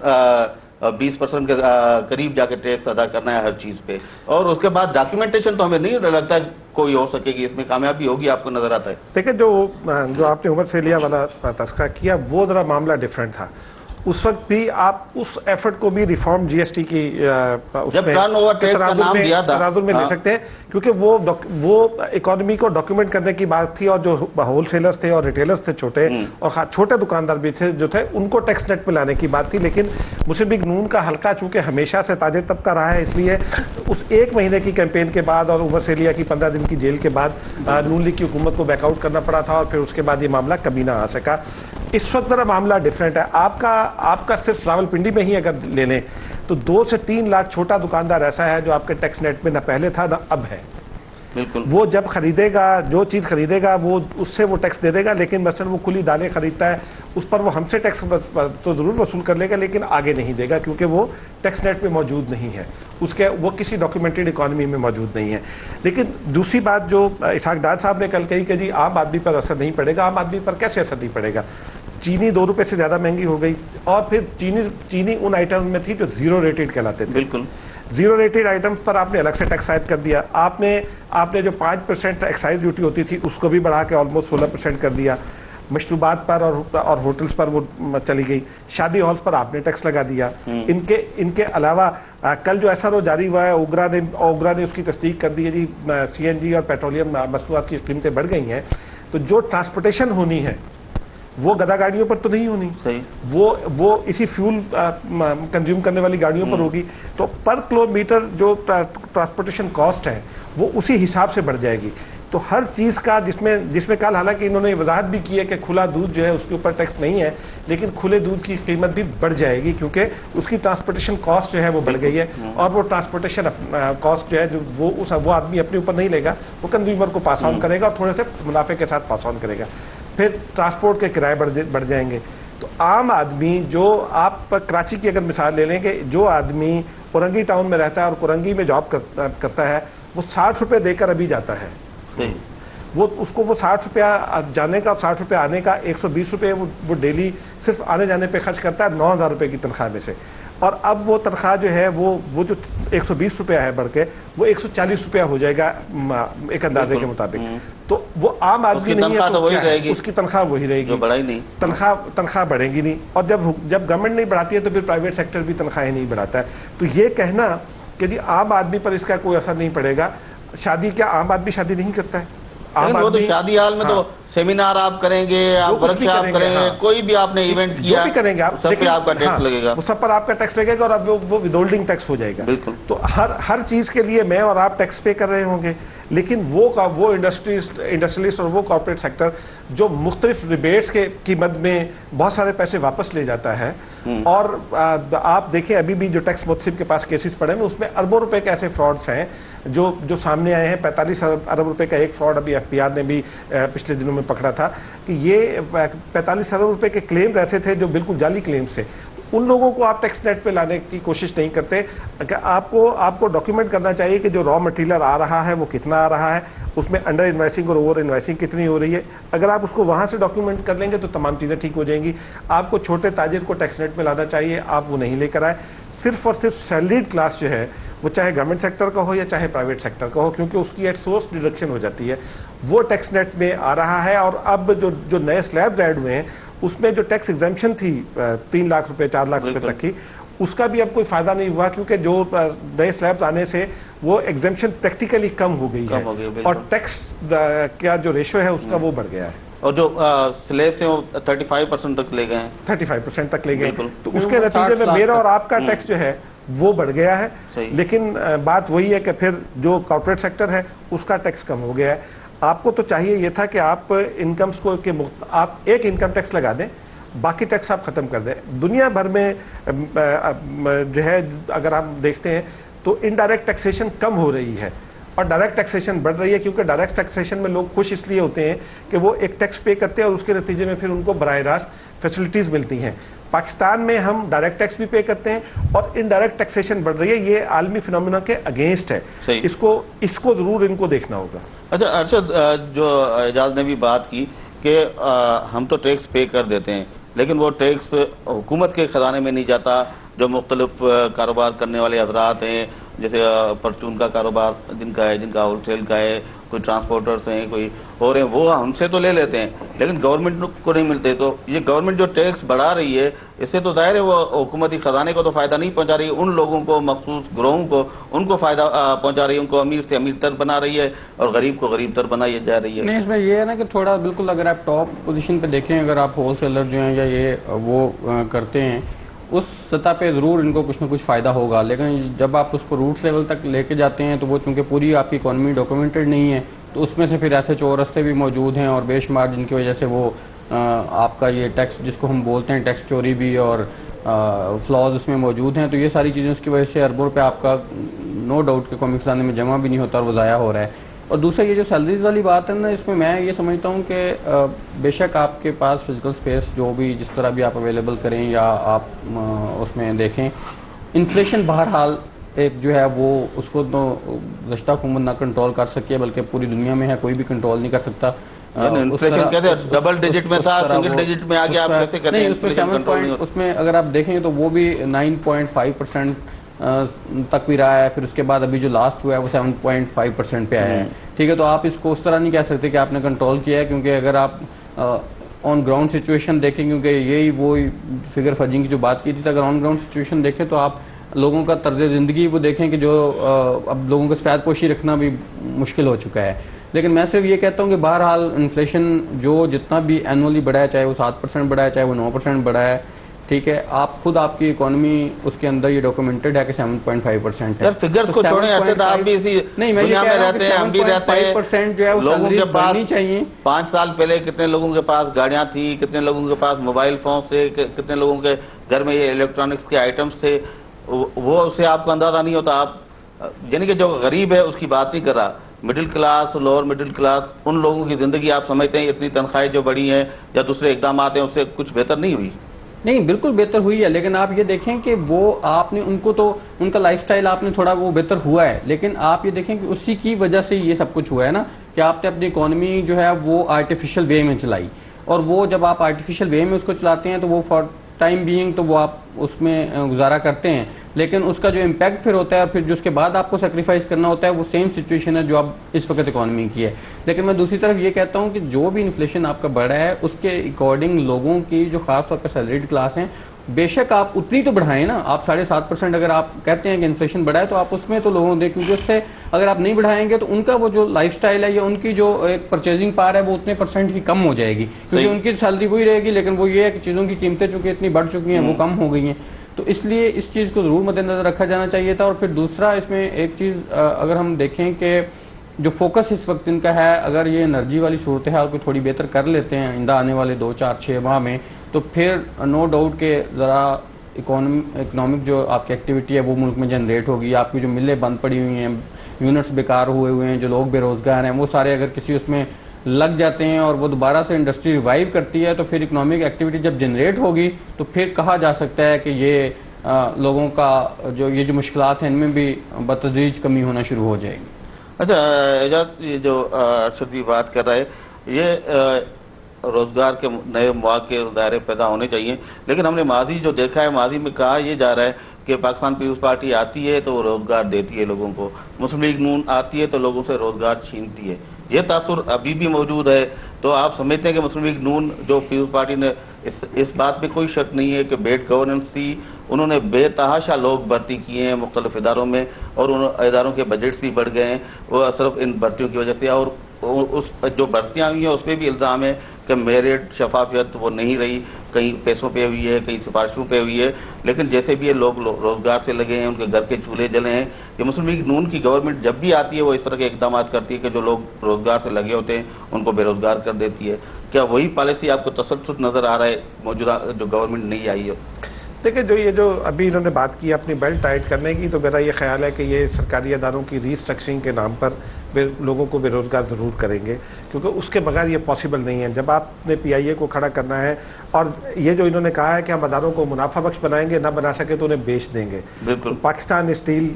20% के करीब जाके टैक्स अदा करना है हर चीज़ पे। और उसके बाद डॉक्यूमेंटेशन तो हमें नहीं लगता कोई हो सकेगी, इसमें कामयाबी होगी, आपको नजर आता है। देखिए जो आपने उमर सेलिया वाला तस्करा किया वो ज़रा मामला डिफरेंट था। उस वक्त भी आप उस एफर्ट को भी रिफॉर्म GST की जब टर्नओवर टैक्स का नाम दिया था तराजुर में ले सकते हैं, क्योंकि वो इकोनॉमी को डॉक्यूमेंट करने की बात थी और जो होलसेलर्स थे और रिटेलर्स थे छोटे और छोटे दुकानदार भी थे जो थे उनको टैक्स नेट में लाने की बात थी। लेकिन मुस्लिम लीग नून का हल्का चूंकि हमेशा से ताजिर तबका रहा है, इसलिए उस 1 महीने की कैंपेन के बाद और उमर सेलिया की 15 दिन की जेल के बाद नून लीग की हुकूमत को बैकआउट करना पड़ा था और फिर उसके बाद ये मामला कभी ना आ सका। इस वक्त जरा मामला डिफरेंट है। आपका सिर्फ रावलपिंडी में ही अगर ले लें तो 2 से 3 लाख छोटा दुकानदार ऐसा है जो आपके टैक्स नेट में ना पहले था ना अब है। बिल्कुल। वो जब खरीदेगा, जो चीज़ खरीदेगा वो उससे वो टैक्स दे देगा, लेकिन मसलन वो खुली दालें खरीदता है उस पर वो हमसे टैक्स तो ज़रूर वसूल कर लेगा लेकिन आगे नहीं देगा क्योंकि वो टैक्स नेट में मौजूद नहीं है, उसके वो किसी डॉक्यूमेंटेड इकॉनमी में मौजूद नहीं है। लेकिन दूसरी बात जो इसहाक डार साहब ने कल कही कि जी आम आदमी पर असर नहीं पड़ेगा, आम आदमी पर कैसे असर नहीं पड़ेगा? चीनी 2 रुपये से ज़्यादा महंगी हो गई और फिर चीनी उन आइटम में थी जो जीरो रेटेड कहलाते थे। बिल्कुल। जीरो रेटेड आइटम्स पर आपने अलग से टैक्स आयद कर दिया, आपने जो 5% एक्साइज ड्यूटी होती थी उसको भी बढ़ा के ऑलमोस्ट 16% कर दिया। मशरूबात पर और होटल्स पर वो चली गई। शादी हॉल्स पर आपने टैक्स लगा दिया। इनके अलावा कल जो SRO जारी हुआ है, ओगरा ने उसकी तस्दीक कर दी है जी, CNG और पेट्रोलियम मसनूआत की कीमतें बढ़ गई हैं, तो जो ट्रांसपोर्टेशन होनी है वो गधा गाड़ियों पर तो नहीं होनी, सही। वो इसी फ्यूल कंज्यूम करने वाली गाड़ियों पर होगी। तो पर किलोमीटर जो ट्रांसपोर्टेशन कॉस्ट है वो उसी हिसाब से बढ़ जाएगी। तो हर चीज़ का जिसमें कल हालांकि इन्होंने वजाहत भी की है कि खुला दूध जो है उसके ऊपर टैक्स नहीं है, लेकिन खुले दूध की कीमत भी बढ़ जाएगी क्योंकि उसकी ट्रांसपोर्टेशन कॉस्ट जो है वो बढ़ गई है। और वो ट्रांसपोर्टेशन कॉस्ट जो है जो वो आदमी अपने ऊपर नहीं लेगा, वो कंज्यूमर को पास ऑन करेगा और थोड़े से मुनाफे के साथ पास ऑन करेगा। फिर ट्रांसपोर्ट के किराए बढ़ जाएंगे। तो आम आदमी, जो आप कराची की अगर मिसाल ले लें कि जो आदमी कुरंगी टाउन में रहता है और कुरंगी में जॉब करता है, वो 60 रुपये देकर अभी जाता है। वो 60 रुपया जाने का, 60 रुपया आने का, 120 रुपये वो डेली सिर्फ आने जाने पे खर्च करता है 9,000 रुपये की तनख्वाह में से। और अब वो तनख्वाह जो है वो जो 120 रुपया है बढ़ के वो 140 रुपया हो जाएगा एक अंदाजे के मुताबिक। तो वो आम आदमी नहीं है तो वही रहेगी, उसकी तनख्वाह वही रहेगी, बढ़ाई नहीं, तनख्वाह बढ़ेगी नहीं। और जब गवर्नमेंट नहीं बढ़ाती है तो फिर प्राइवेट सेक्टर भी तनख्वाहें नहीं बढ़ाता है। तो ये कहना कि जी आम आदमी पर इसका कोई असर नहीं पड़ेगा, शादी क्या आम आदमी शादी नहीं करता है? वो तो शादी हाल में तो सेमिनार आप करेंगे, आप वर्कशॉप करेंगे, कोई भी आपने इवेंट किया जो भी करेंगे आप, सब पे आपका टैक्स लगेगा, वो सब पर आपका टैक्स लगेगा और अब वो विदहोल्डिंग टैक्स हो जाएगा। बिल्कुल। तो हर चीज के लिए मैं और आप टैक्स पे कर रहे होंगे, लेकिन वो इंडस्ट्रियलिस्ट और वो कॉर्पोरेट सेक्टर जो मुख्तलिफ रिबेट्स की मद में बहुत सारे पैसे वापस ले जाता है। और आप देखें अभी भी जो टैक्स मुतसिब के पास केसेस पड़े हैं उसमें अरबों रुपए के ऐसे फ्रॉड्स हैं जो सामने आए हैं। 45 अरब रुपए का एक फ्रॉड अभी FPR ने भी पिछले दिनों में पकड़ा था कि ये 45 अरब रुपए के क्लेम्स ऐसे थे जो बिल्कुल जाली क्लेम्स थे। उन लोगों को आप टैक्स नेट पे लाने की कोशिश नहीं करते। आपको डॉक्यूमेंट करना चाहिए कि जो रॉ मटेरियल आ रहा है वो कितना आ रहा है, उसमें अंडर इन्वेस्टिंग और ओवर इन्वेस्टिंग कितनी हो रही है। अगर आप उसको वहाँ से डॉक्यूमेंट कर लेंगे तो तमाम चीज़ें ठीक हो जाएंगी। आपको छोटे ताजिर को टैक्स नेट में लाना चाहिए, आप वो नहीं लेकर आए। सिर्फ और सिर्फ सैलरीड क्लास जो है वो चाहे गवर्नमेंट सेक्टर का हो या चाहे प्राइवेट सेक्टर का हो, क्योंकि उसकी एट सोर्स डिडक्शन हो जाती है, वो टैक्स नेट में आ रहा है। और अब जो नए स्लैब ऐड हुए हैं उसमें जो टैक्स एग्जेम्पशन थी 3 लाख रुपए 4 लाख रुपए तक की, उसका भी अब कोई फायदा नहीं हुआ क्योंकि जो नए स्लैब्स आने से वो एग्जेम्पशन प्रैक्टिकली कम हो गई है और टैक्स का जो रेशो है उसका वो बढ़ गया है। और जो स्लैब्स हैं वो 35% तक ले गए हैं, 35% तक ले गए। तो उसके नतीजे में मेरा और आपका टैक्स जो है वो बढ़ गया है। लेकिन बात वही है कि फिर जो कॉर्पोरेट सेक्टर है उसका टैक्स कम हो गया है। आपको तो चाहिए ये था कि आप इनकम्स को आप एक इनकम टैक्स लगा दें, बाकी टैक्स आप खत्म कर दें। दुनिया भर में जो है अगर आप देखते हैं तो इनडायरेक्ट टैक्सेशन कम हो रही है और डायरेक्ट टैक्सेशन बढ़ रही है, क्योंकि डायरेक्ट टैक्सेशन में लोग खुश इसलिए होते हैं कि वो एक टैक्स पे करते हैं और उसके नतीजे में फिर उनको बराह रास्त फैसिलिटीज़ मिलती हैं। पाकिस्तान में हम डायरेक्ट टैक्स भी पे करते हैं और इनडायरेक्ट टैक्सेशन बढ़ रही है। ये आलमी फिनोमेना के अगेंस्ट है, इसको जरूर इनको देखना होगा। अच्छा अरशद, जो एजाज ने भी बात की कि हम तो टैक्स पे कर देते हैं लेकिन वो टैक्स हुकूमत के ख़जाने में नहीं जाता। जो मुख्तलिफ कारोबार करने वाले हजरात हैं, जैसे परचून का कारोबार जिनका होलसेल का है, कोई ट्रांसपोर्टर्स हैं, कोई और हैं, वो हमसे तो ले लेते हैं लेकिन गवर्नमेंट को नहीं मिलते। तो ये गवर्नमेंट जो टैक्स बढ़ा रही है इससे तो जाहिर है वो हुकूमती ख़जाने को तो फ़ायदा नहीं पहुंचा रही है, उन लोगों को, मखसूस ग्रोहों को उनको फ़ायदा पहुंचा रही है, उनको अमीर से अमीर तर बना रही है और गरीब को गरीब तर बनाई जा रही है। नहीं, इसमें ये है ना कि थोड़ा बिल्कुल अगर आप टॉप पोजीशन पे देखें, अगर आप होलसेलर जो हैं या ये वो करते हैं उस सतह पे ज़रूर इनको कुछ ना कुछ फ़ायदा होगा। लेकिन जब आप उसको रूट लेवल तक लेके जाते हैं तो वो चूँकि पूरी आपकी इकॉनमी डॉक्यूमेंटेड नहीं है तो उसमें से फिर ऐसे चोर रस्ते भी मौजूद हैं और बेशुमार जिनकी वजह से वो आपका ये टैक्स जिसको हम बोलते हैं टैक्स चोरी भी और फ्लॉज उसमें मौजूद हैं। तो ये सारी चीज़ें उसकी वजह से अरबों रुपये आपका नो डाउट के कॉमिक खजाने में जमा भी नहीं होता और वो ज़ाया हो रहा है। और दूसरा ये जो सैलरीज वाली बात है ना, इसमें मैं ये समझता हूँ कि बेशक आपके पास फिजिकल स्पेस जो भी जिस तरह भी आप अवेलेबल करें या आप उसमें देखें, इन्फ्लेशन बहरहाल एक जो है वो उसको तो रश्ता हुकूमत ना कंट्रोल कर सके, बल्कि पूरी दुनिया में है, कोई भी कंट्रोल नहीं कर सकता। इन्फ्लेशन कहते डबल डिजिट में था, सिंगल डिजिट में आ गया, आप कैसे कहते हैं इन्फ्लेशन कंट्रोल नहीं होता? उसमें अगर आप देखेंगे तो वो भी 9.5% तक भी रहा है, फिर उसके बाद अभी जो लास्ट हुआ है वो 7.5% पे आया है। ठीक है, तो आप इसको उस तरह नहीं कह सकते कि आपने कंट्रोल किया है, क्योंकि अगर आप ऑन ग्राउंड सिचुएशन देखें, क्योंकि यही वो फिगर फजिंग की जो बात की थी, तो अगर ऑन ग्राउंड सिचुएशन देखें तो आप लोगों का तर्ज ज़िंदगी वो देखें कि जो अब लोगों को सफेद पोशी रखना भी मुश्किल हो चुका है। लेकिन मैं सिर्फ ये कहता हूँ कि बहरहाल इन्फ्लेशन जो जितना भी एनुअली बढ़ा है, चाहे वो 7% बढ़ा है, चाहे वो 9% बढ़ा है, ठीक है, आप खुद आपकी इकोनॉमी उसके अंदर ये डॉक्यूमेंटेड है कि 7.5% है। यार फिगर्स को छोड़ें, अर्शद आप भी इसी दुनिया में रहते हैं, हम भी रहते हैं। 7.5% जो है वो लोगों के पास चाहिए। 5 साल पहले कितने लोगों के पास गाड़ियां थी, कितने लोगों के पास मोबाइल फोन थे, कितने लोगों के घर में ये इलेक्ट्रॉनिक्स के आइटम्स थे, वो उससे आपको अंदाजा नहीं होता। आप यानी कि जो गरीब है उसकी बात नहीं कर रहा, middle class, lower middle class, उन लोगों की ज़िंदगी आप समझते हैं इतनी तनख्वाहें जो बढ़ी हैं या दूसरे इकदाम हैं उससे कुछ बेहतर नहीं हुई? नहीं, बिल्कुल बेहतर हुई है, लेकिन आप ये देखें कि वो आपने उनको तो उनका लाइफस्टाइल आपने थोड़ा वो बेहतर हुआ है, लेकिन आप ये देखें कि उसी की वजह से ये सब कुछ हुआ है ना, कि आपने अपनी इकोनॉमी जो है वो आर्टिफिशियल वे में चलाई। और वो जब आप आर्टिफिशियल वे में उसको चलाते हैं तो वो फॉर टाइम बीइंग तो वो आप उसमें गुजारा करते हैं, लेकिन उसका जो इम्पैक्ट फिर होता है और फिर जो उसके बाद आपको सेक्रीफाइस करना होता है वो सेम सिचुएशन है जो अब इस वक्त इकोनॉमी की है। लेकिन मैं दूसरी तरफ ये कहता हूँ कि जो भी इन्फ्लेशन आपका बढ़ा है उसके अकॉर्डिंग लोगों की जो खास तौर पर सैलरीड क्लास हैं, बेशक आप उतनी तो बढ़ाएं ना। आप 7.5% अगर आप कहते हैं कि इन्फ्लेशन बढ़ा है तो आप उसमें तो लोगों दें, क्योंकि उससे अगर आप नहीं बढ़ाएंगे तो उनका वो जो लाइफस्टाइल है या उनकी जो एक परचेजिंग पावर है वो उतने % ही कम हो जाएगी, क्योंकि उनकी सैलरी वही रहेगी, लेकिन वो ये है कि चीज़ों की कीमतें चूंकि इतनी बढ़ चुकी हैं वो कम हो गई हैं। तो इसलिए इस चीज़ को ज़रूर मद्देनजर रखा जाना चाहिए था। और फिर दूसरा इसमें एक चीज़ अगर हम देखें कि जो फोकस इस वक्त इनका है, अगर ये एनर्जी वाली सूरत हाल को थोड़ी बेहतर कर लेते हैं आइंदा आने वाले 2-4-6 माह में, तो फिर नो डाउट के ज़रा इकोनॉमिक जो आपकी एक्टिविटी है वो मुल्क में जनरेट होगी। आपकी जो मिलें बंद पड़ी हुई हैं, यूनिट्स बेकार हुए हैं, जो लोग बेरोज़गार हैं, वो सारे अगर किसी उसमें लग जाते हैं और वो दोबारा से इंडस्ट्री रिवाइव करती है तो फिर इकोनॉमिक एक्टिविटी जब जनरेट होगी तो फिर कहा जा सकता है कि ये लोगों का जो मुश्किलात हैं इनमें भी बतदरीज कमी होना शुरू हो जाएगी। अच्छा एजाज, ये जो अर्शद भी बात कर रहा है, ये रोज़गार के नए मौके दायरे पैदा होने चाहिए, लेकिन हमने माजी जो देखा है, माजी में कहा यह जा रहा है कि पाकिस्तान पीपल्स पार्टी आती है तो वो रोज़गार देती है लोगों को, मुस्लिम लीग नून आती है तो लोगों से रोज़गार छीनती है। ये तासुर अभी भी मौजूद है। तो आप समझते हैं कि मुस्लिम लीग नून जो पीपल्स पार्टी ने इस बात में कोई शक नहीं है कि बेड गवर्नेंस थी, उन्होंने बेतहाशा लोग भर्ती किए हैं मुख्तलिफ इदारों में और उन इदारों के बजट्स भी बढ़ गए हैं, वो सिर्फ इन भर्तियों की वजह से। और उस जो भर्तियाँ हुई हैं उस पर भी इल्ज़ाम है कि मेरिट शफाफियत वो नहीं रही, कहीं पैसों पे हुई है, कहीं सिफारिशों पे हुई है। लेकिन जैसे भी ये लोग रोज़गार से लगे हैं, उनके घर के चूल्हे जले हैं। ये मुस्लिम लीग नून की गवर्नमेंट जब भी आती है वो इस तरह के इकदाम करती है कि जो लोग रोज़गार से लगे होते हैं उनको बेरोज़गार कर देती है। क्या वही पॉलिसी आपको तसल्सुल नज़र आ रहा है मौजूदा जो गवर्नमेंट नहीं आई है? देखिए, ये जो अभी इन्होंने बात की अपनी बेल्ट टाइट करने की, तो मेरा ये ख्याल है कि ये सरकारी अदारों की रीस्ट्रक्चरिंग के नाम पर लोगों को बेरोज़गार ज़रूर करेंगे, क्योंकि उसके बगैर ये पॉसिबल नहीं है। जब आपने PIA को खड़ा करना है और ये जो इन्होंने कहा है कि हम अदारों को मुनाफा बख्श बनाएंगे, ना बना सके तो उन्हें बेच देंगे। बिल्कुल। तो पाकिस्तान स्टील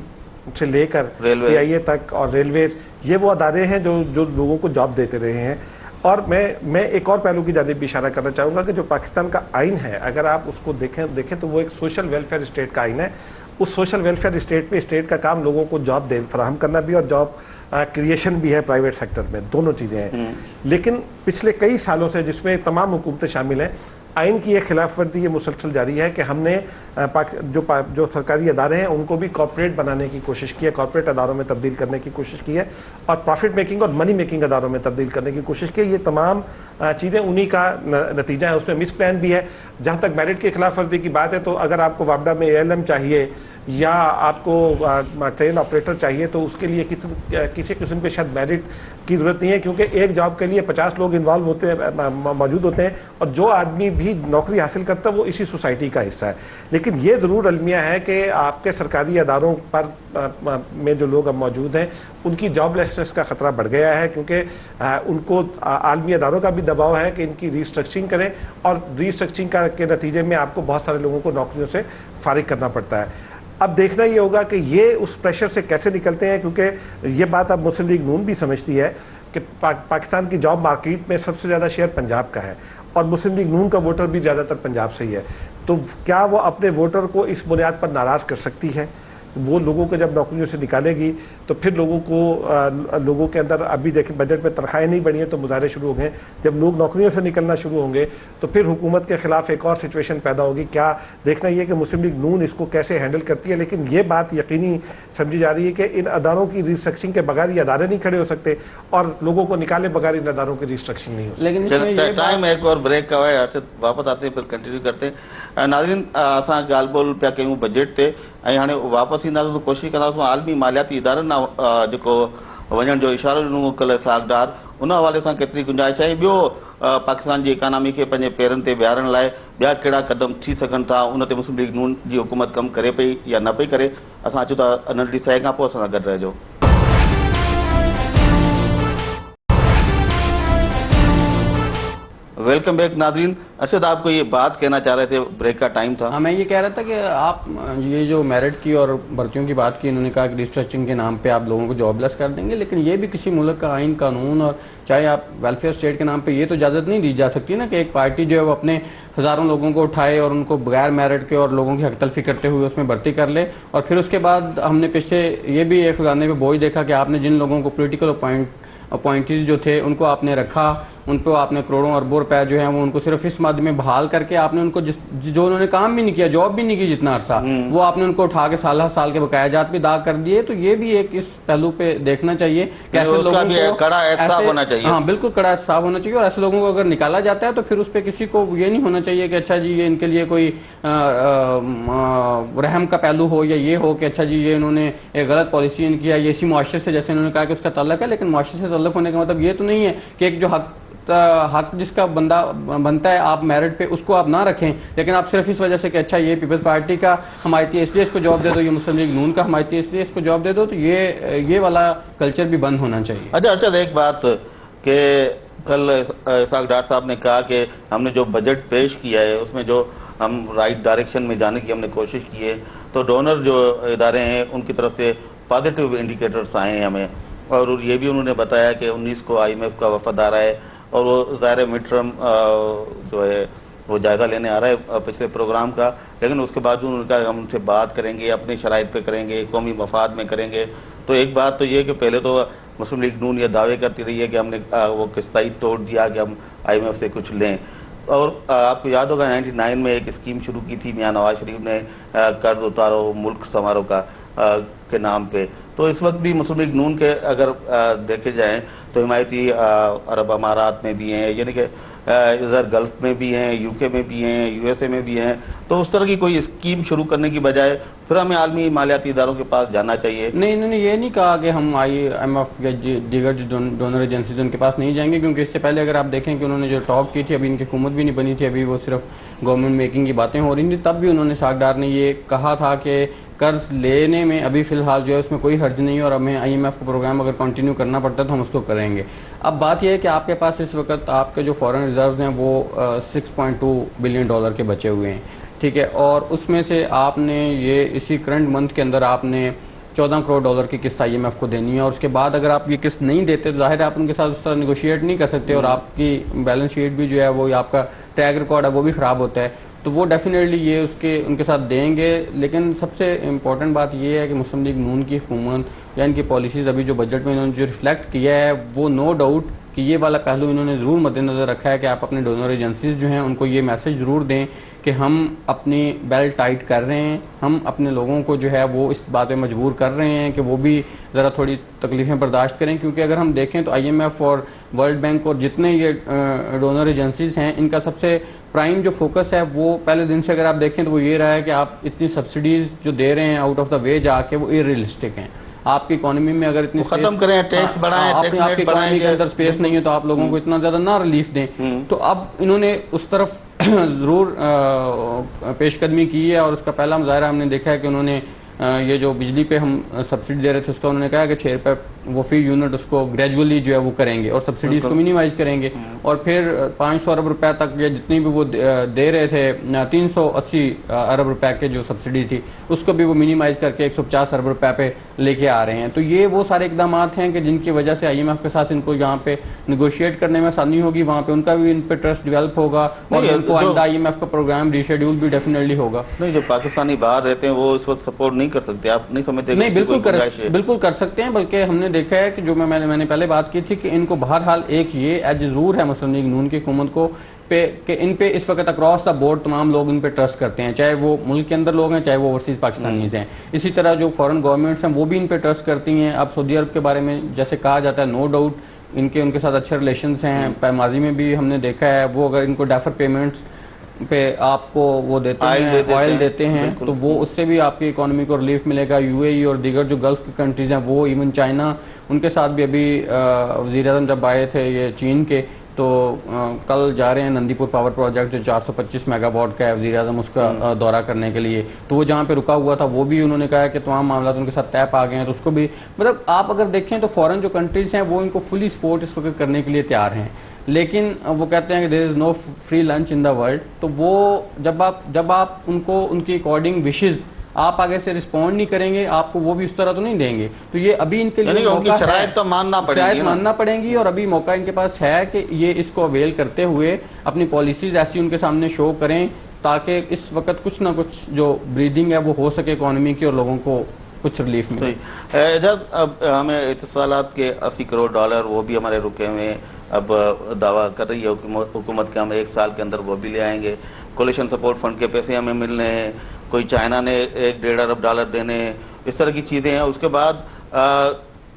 से लेकर PIA तक और रेलवेज, ये वो अदारे हैं जो लोगों को जॉब देते रहे हैं। और मैं एक और पहलू की जानिब भी इशारा करना चाहूँगा कि जो पाकिस्तान का आइन है, अगर आप उसको देखें तो वो एक सोशल वेलफेयर स्टेट का आइन है। उस सोशल वेलफेयर स्टेट में स्टेट का काम लोगों को जॉब फराहम करना भी और जॉब क्रिएशन भी है प्राइवेट सेक्टर में, दोनों चीज़ें हैं। लेकिन पिछले कई सालों से, जिसमें तमाम हुकूमतें शामिल हैं, आइन की एक खिलाफवर्जी ये मुसलसल जारी है कि हमने जो सरकारी अदारे हैं उनको भी कॉर्पोरेट बनाने की कोशिश की है, कॉर्पोरेट अदारों में तब्दील करने की कोशिश की है और प्रॉफिट मेकिंग और मनी मेकिंग अदारों में तब्दील करने की कोशिश की है। ये तमाम चीज़ें उन्हीं का नतीजा है। उसमें मिस प्लान भी है। जहाँ तक मेरिट की खिलाफ वर्जी की बात है, तो अगर आपको वापडा में ALM चाहिए या आपको ट्रेन ऑपरेटर चाहिए, तो उसके लिए किसी किस्म के शायद मेरिट की जरूरत नहीं है, क्योंकि एक जॉब के लिए 50 लोग इन्वॉल्व होते हैं, मौजूद होते हैं, और जो आदमी भी नौकरी हासिल करता है वो इसी सोसाइटी का हिस्सा है। लेकिन ये ज़रूर अलमिया है कि आपके सरकारी अदारों पर में जो लोग अब मौजूद हैं उनकी जॉबलेसनेस का खतरा बढ़ गया है, क्योंकि उनको आलमी अदारों का भी दबाव है कि इनकी रीस्ट्रक्चरिंग करें, और रीस्ट्रक्चरिंग के नतीजे में आपको बहुत सारे लोगों को नौकरियों से फारिग करना पड़ता है। अब देखना ये होगा कि ये उस प्रेशर से कैसे निकलते हैं, क्योंकि ये बात अब मुस्लिम लीग नून भी समझती है कि पाकिस्तान की जॉब मार्केट में सबसे ज़्यादा शेयर पंजाब का है, और मुस्लिम लीग नून का वोटर भी ज़्यादातर पंजाब से ही है। तो क्या वो अपने वोटर को इस बुनियाद पर नाराज़ कर सकती है? वो लोगों को जब नौकरियों से निकालेगी तो फिर लोगों के अंदर, अभी देखें बजट में तनख्वाहें नहीं बढ़ी हैं तो मुजाहरे शुरू हो गए। जब लोग नौकरियों से निकलना शुरू होंगे तो फिर हुकूमत के खिलाफ एक और सिचुएशन पैदा होगी। क्या देखना ये कि मुस्लिम लीग नून इसको कैसे हैंडल करती है। लेकिन ये बात यकीनी समझी जा रही है कि इन अदारों की रिस्ट्रक्चरिंग के बगैर ये अदारे नहीं खड़े हो सकते, और लोगों को निकाले बगैर इन अदारों की रिस्ट्रक्चरिंग नहीं हो सकती। लेकिन टाइम एक और ब्रेक का है, वापस आते हैं फिर कंटिन्यू करते हैं। नाज़रीन, असां ॻाल्हि ॿोल पिया कयूं बजट ते, ऐं हाणे वापसि ईंदासीं त कोशिशि कंदासीं आलमी मालियाती इदारनि ॾांहुं जेको वञण जो इशारो ॾिनो कल्ह सागडार, उन हवाले सां केतिरी गुंजाइश आहे। ॿियो पाकिस्तान जी इकानमी खे पंहिंजे पेरनि ते बीहारण लाइ ॿिया कहिड़ा क़दम थी सघनि था, उन ते मुस्लिम लीग नून जी हुकूमत कमु करे पई या न पई करे। असां अचूं था नंढड़ी सह खां पोइ, असां सां गॾु रहिजो। वेलकम बैक नाज़रीन। अरशद, आपको ये बात कहना चाह रहे थे, ब्रेक का टाइम था। हाँ, मैं ये कह रहा था कि आप ये जो मेरिट की और भर्तियों की बात की, इन्होंने कहा कि रिस्ट्रक्चरिंग के नाम पे आप लोगों को जॉबलेस कर देंगे, लेकिन ये भी किसी मुल्क का आइन कानून और चाहे आप वेलफेयर स्टेट के नाम पे ये तो इजाज़त नहीं दी जा सकती ना कि एक पार्टी जो है वो अपने हज़ारों लोगों को उठाए और उनको बगैर मेरिट के और लोगों की हक तलफी करते हुए उसमें भर्ती कर ले, और फिर उसके बाद हमने पीछे ये भी एक खजाने पे बोझ देखा कि आपने जिन लोगों को पोलिटिकल अपॉइंटीज जो थे उनको आपने रखा, उन पर आपने करोड़ों अरबों रुपए जो है वो उनको सिर्फ इस मद में बहाल करके आपने उनको जो उन्होंने काम भी नहीं किया, जॉब भी नहीं की जितना अरसा, वो आपने उनको उठा के साल के बकायाजात भी दाग कर दिए। तो ये भी एक इस पहलू पे देखना चाहिए कि ऐसे लोगों को कड़ा एहसास होना चाहिए। हाँ, बिल्कुल कड़ा एहसास होना चाहिए, और ऐसे लोगों को अगर निकाला जाता है तो फिर उस पर किसी को ये नहीं होना चाहिए कि अच्छा जी ये इनके लिए कोई रहम का पहलू हो या ये हो कि अच्छा जी ये इन्होंने एक गलत पॉलिसी इनकी है, ये इसी मुआशरे से, जैसे इन्होंने कहा कि उसका तल्लक है, लेकिन मुआशरे से तल्लक होने का मतलब ये तो नहीं है कि एक जो हक जिसका बंदा बनता है आप मेरिट पे उसको आप ना रखें, लेकिन आप सिर्फ इस वजह से कि अच्छा ये पीपल्स पार्टी का हमायती है इसलिए इसको जॉब दे दो, ये मुस्लिम लीग नून का हमायती है इसलिए इसको जॉब दे दो, तो ये वाला कल्चर भी बंद होना चाहिए। अच्छा अर्शद, एक बात कि कल इसाक डार साहब ने कहा कि हमने जो बजट पेश किया है उसमें जो हम राइट डायरेक्शन में जाने की हमने कोशिश की है, तो डोनर जो इदारे हैं उनकी तरफ से पॉजिटिव इंडिकेटर्स आए हैं हमें, और ये भी उन्होंने बताया कि 19 को IMF का वफद आ रहा है, और वो ज़ाहिर मिड टर्म जो है वो जायज़ा लेने आ रहा है पिछले प्रोग्राम का, लेकिन उसके बाद उन्होंने कहा हम उनसे बात करेंगे, अपनी शराइत पे करेंगे, कौमी मफाद में करेंगे। तो एक बात तो ये कि पहले तो मुस्लिम लीग नून ये दावे करती रही है कि हमने वो किस्सा ही तोड़ दिया कि हम IMF से कुछ लें, और आपको याद होगा 99 में एक स्कीम शुरू की थी मियां नवाज शरीफ ने, कर्ज उतारो मुल्क संवारो का के नाम पे। तो इस वक्त भी मुस्लिम लीग नून के अगर देखे जाएं तो हिमायती अरब अमारात में भी हैं, यानी कि इधर गल्फ में भी हैं, UK में भी हैं, USA में भी हैं। तो उस तरह की कोई स्कीम शुरू करने की बजाय फिर हमें आलमी मालियाती इदारों के पास जाना चाहिए। नहीं, इन्होंने ये नहीं कहा कि हम IMF या दीगर जो डोनर एजेंसीज उनके पास नहीं जाएंगे, क्योंकि इससे पहले अगर आप देखें कि उन्होंने जो टॉक की थी, अभी इनकी हुकूमत भी नहीं बनी थी, अभी वो सिर्फ गवर्नमेंट मेकिंग की बातें हो रही थी, तब भी उन्होंने सागडार ने ये कहा था कि कर्ज लेने में अभी फ़िलहाल जो है उसमें कोई हर्ज नहीं है, और हमें IMF का प्रोग्राम अगर कंटिन्यू करना पड़ता है तो हम उसको करेंगे। अब बात यह है कि आपके पास इस वक्त आपके जो फॉरेन रिजर्व्स हैं वो $6.2 बिलियन के बचे हुए हैं, ठीक है, और उसमें से आपने ये इसी करंट मंथ के अंदर आपने $14 करोड़ की किस्त IMF को देनी है, और उसके बाद अगर आप ये किस्त नहीं देते तो जाहिर है आप उनके साथ उस तरह निगोशिएट नहीं कर सकते, और आपकी बैलेंस शीट भी जो है वो आपका ट्रैक रिकॉर्ड है वो भी ख़राब होता है, तो वो डेफिनेटली ये उनके साथ देंगे। लेकिन सबसे इम्पोर्टेंट बात ये है कि मुस्लिम लीग नून की हुकूमत या इनकी पॉलिसीज़ अभी जो बजट में इन्होंने जो रिफ्लेक्ट किया है वो नो डाउट कि ये वाला पहलू इन्होंने ज़रूर मद्देनज़र रखा है कि आप अपने डोनर एजेंसीज जो हैं उनको ये मैसेज ज़रूर दें कि हम अपनी बेल्ट टाइट कर रहे हैं, हम अपने लोगों को जो है वो इस बात पे मजबूर कर रहे हैं कि वो भी ज़रा थोड़ी तकलीफ़ें बर्दाश्त करें। क्योंकि अगर हम देखें तो IMF और वर्ल्ड बैंक और जितने ये डोनर एजेंसीज हैं इनका सबसे प्राइम जो फोकस है वो पहले दिन से अगर आप देखें तो वो ये रहा है कि आप इतनी सब्सिडीज़ जो दे रहे हैं आउट ऑफ द वे जाके वो इररियलिस्टिक हैं। आपकी इकोनॉमी में अगर इतनी खत्म करें, टैक्स बढ़ाएं, टैक्स आपकी इकोनॉमी के अंदर स्पेस नहीं है तो आप लोगों को इतना ज्यादा ना रिलीफ दें। तो अब इन्होंने उस तरफ जरूर पेशकदमी की है और उसका पहला मुजाहरा हमने देखा है कि उन्होंने ये जो बिजली पे हम सब्सिडी दे रहे थे उसका उन्होंने कहा कि 6 रुपये वो फी यूनिट उसको ग्रेजुअली जो है वो करेंगे और सब्सिडीज को मिनिमाइज करेंगे और फिर 500 अरब रुपए तक या जितनी भी वो दे रहे थे 380 अरब रुपए के जो सब्सिडी थी उसको भी वो मिनिमाइज करके 150 अरब रुपए पे लेके आ रहे हैं। तो ये वो सारे इकदाम हैं कि जिनकी वजह से IMF के साथ इनको यहाँ पे निगोशिएट करने में आसानी होगी, वहाँ पे उनका भी इन पे ट्रस्ट डेवलप होगा और इनको आइंदा IMF का प्रोग्राम रीशेड्यूल भी डेफिनेटली होगा। नहीं, जो पाकिस्तानी बाहर रहते हैं वो इस वक्त सपोर्ट नहीं कर सकते, आप नहीं समझते? नहीं, बिल्कुल कर सकते हैं। बल्कि हमने देखा है कि जो मैंने पहले बात की थी कि इनको बहरहाल एक ये एज जरूर है मुस्लिम लीग नून की हुकूमत को पे कि इन पे इस वक्त अक्रॉस द बोर्ड तमाम लोग इन पे ट्रस्ट करते हैं, चाहे वो मुल्क के अंदर लोग हैं चाहे वो ओवरसीज पाकिस्तानीज हैं। इसी तरह जो फॉरेन गवर्नमेंट्स हैं वो भी इन पे ट्रस्ट करती हैं। अब सऊदी अरब के बारे में जैसे कहा जाता है नो डाउट उनके साथ अच्छे रिलेशंस हैं, माजी में भी हमने देखा है। वो अगर इनको डेफर पेमेंट्स पे आपको वो देते हैं, ऑयल देते हैं तो वो उससे भी आपकी इकोनॉमी को रिलीफ मिलेगा। UAE और दीगर जो गल्फ की कंट्रीज हैं वो इवन चाइना उनके साथ भी अभी वज़ीर आज़म जब आए थे ये चीन के तो कल जा रहे हैं नंदीपुर पावर प्रोजेक्ट जो 425 मेगावाट का है, वज़ीर आज़म उसका दौरा करने के लिए। तो वो जहाँ पे रुका हुआ था वो भी उन्होंने कहा कि तमाम मामला उनके साथ तय आ गए हैं। तो उसको भी मतलब आप अगर देखें तो फॉरेन जो कंट्रीज हैं वो इनको फुली सपोर्ट इस वक्त करने के लिए तैयार हैं। लेकिन वो कहते हैं कि there is no free lunch in the world. तो वो जब आप उनको उनकी अकॉर्डिंग विशेज़ आप आगे से रिस्पॉन्ड नहीं करेंगे आपको वो भी उस तरह तो नहीं देंगे। तो ये अभी इनके लिए उनकी शराइत तो मानना पड़ेगी और अभी मौका इनके पास है कि ये इसको अवेल करते हुए अपनी पॉलिसीज ऐसी उनके सामने शो करें ताकि इस वक्त कुछ ना कुछ जो ब्रीदिंग है वो हो सके इकोनॉमी की और लोगों को कुछ रिलीफ मिले। अब हमें इत्तसालात के 80 करोड़ डॉलर वो भी हमारे रुके हुए अब दावा कर रही है हुकूमत के हम 1 साल के अंदर वो भी ले आएंगे। कोलिशन सपोर्ट फंड के पैसे हमें मिलने हैं, कोई चाइना ने 1-1.5 अरब डॉलर देने, इस तरह की चीज़ें हैं। उसके बाद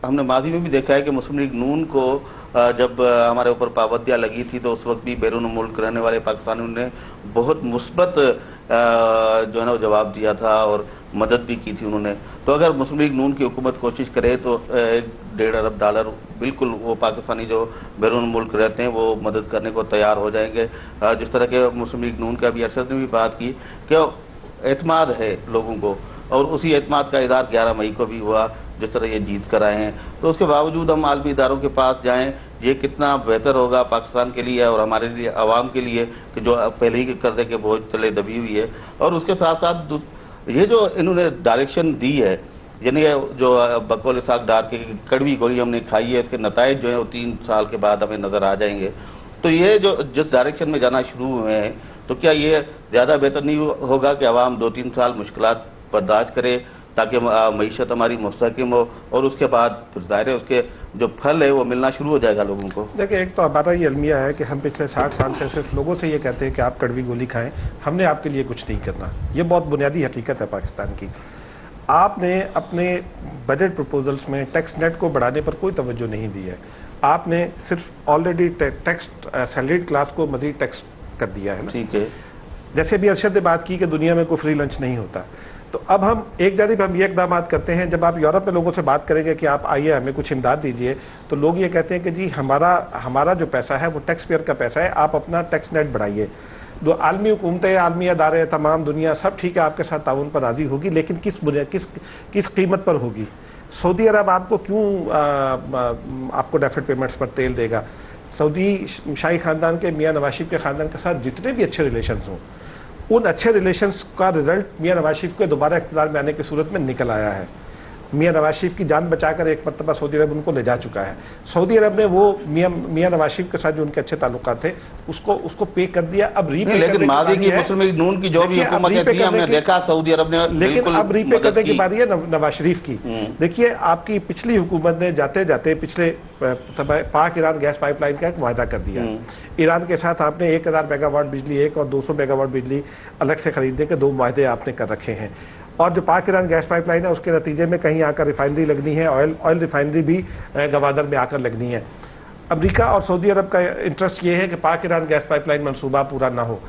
हमने माजी में भी देखा है कि मुस्लिम लीग नून को जब हमारे ऊपर पाबंदियाँ लगी थी तो उस वक्त भी बैरून मुल्क रहने वाले पाकिस्तानियों ने बहुत मुस्बत जो है ना जवाब दिया था और मदद भी की थी उन्होंने। तो अगर मुस्लिम लीग नून की हुकूमत कोशिश करे तो 1-1.5 अरब डॉलर बिल्कुल वो पाकिस्तानी जो बैरून मुल्क रहते हैं वो मदद करने को तैयार हो जाएंगे। जिस तरह के मुस्लिम लीग नून का भी अरशद ने भी बात की कि एतमाद है लोगों को और उसी एतमाद का इज़हार 11 मई को भी हुआ जिस तरह ये जीत कर आए हैं। तो उसके बावजूद हम आलमी इदारों के पास जाएं, ये कितना बेहतर होगा पाकिस्तान के लिए और हमारे लिए आवाम के लिए कि जो पहले ही कर्जे के बोझ तले दबी हुई है। और उसके साथ साथ ये जो इन्होंने डायरेक्शन दी है यानी जो बकौल इसाक डार की कड़वी गोली हमने खाई है इसके नताइज जो है वो 3 साल के बाद हमें नज़र आ जाएंगे। तो ये जो जिस डायरेक्शन में जाना शुरू हुए हैं तो क्या ये ज़्यादा बेहतर नहीं होगा कि आवाम 2-3 साल मुश्किलात बर्दाश्त करे ताकि मईशत हमारी मुस्तहकम हो और उसके बाद फिर ज़ाहिर है उसके जो फल है वो मिलना शुरू हो जाएगा लोगों को। देखिए, एक तो हमारा ये अलमिया है कि हम पिछले 60 साल से सिर्फ लोगों से ये कहते हैं कि आप कड़वी गोली खाएं, हमने आपके लिए कुछ नहीं करना। ये बहुत बुनियादी हकीकत है पाकिस्तान की। आपने अपने बजट प्रपोजल्स में टैक्स नेट को बढ़ाने पर कोई तवज्जो नहीं दी है। आपने सिर्फ ऑलरेडी टैक्स सैलरीड क्लास को मजीद टैक्स कर दिया है ना। ठीक है, जैसे अभी अरशद ने बात की कि दुनिया में कोई फ्री लंच नहीं होता, तो अब हम एक जानिब हम ये इकदाम करते हैं। जब आप यूरोप में लोगों से बात करेंगे कि आप आइए हमें कुछ इमदाद दीजिए तो लोग ये कहते हैं कि जी हमारा जो पैसा है वो टैक्स पेयर का पैसा है, आप अपना टैक्स नेट बढ़ाइए। दो आलमी हुकूमतें, आलमी अदारे, तमाम दुनिया सब ठीक है आपके साथ ताउन पर राजी होगी, लेकिन किस कीमत पर होगी? सऊदी अरब आपको क्यों आपको डेफर्ड पेमेंट्स पर तेल देगा? सऊदी शाही ख़ानदान के मियाँ नवाज शरीफ के ख़ानदान के साथ जितने भी अच्छे रिलेशंस हों, उन अच्छे रिलेशंस का रिजल्ट मियाँ नवाज शरीफ के दोबारा इक़्तिदार में आने की सूरत में निकल आया है। मियां नवाज शरीफ की जान बचाकर एक मरतबा सऊदी अरब उनको ले जा चुका है। सऊदी अरब ने वो मियां नवाज शरीफ के साथ जो उनके अच्छे ताल्लुकात थे उसको पे कर दिया। अब रीपे लेकिन मादी की मुस्लिम लीग नून की जो भी हुकूमतें थी हमने देखा सऊदी अरब ने लेकिन अब रीपे करने की बारी है नवाज शरीफ की। देखिए आपकी पिछली हुकूमत ने जाते जाते पिछले पाक ईरान गैस पाइपलाइन का एक वायदा कर दिया। ईरान के साथ आपने 1000 मेगावाट बिजली एक और 200 मेगावाट बिजली अलग से खरीदने के 2 वायदे आपने कर रखे हैं। और जो पाक ईरान गैस पाइपलाइन है उसके नतीजे में कहीं आकर रिफाइनरी लगनी है, ऑयल रिफाइनरी भी गवादर में आकर लगनी है। अमेरिका और सऊदी अरब का इंटरेस्ट ये है कि पाक ईरान गैस पाइपलाइन मंसूबा पूरा ना हो,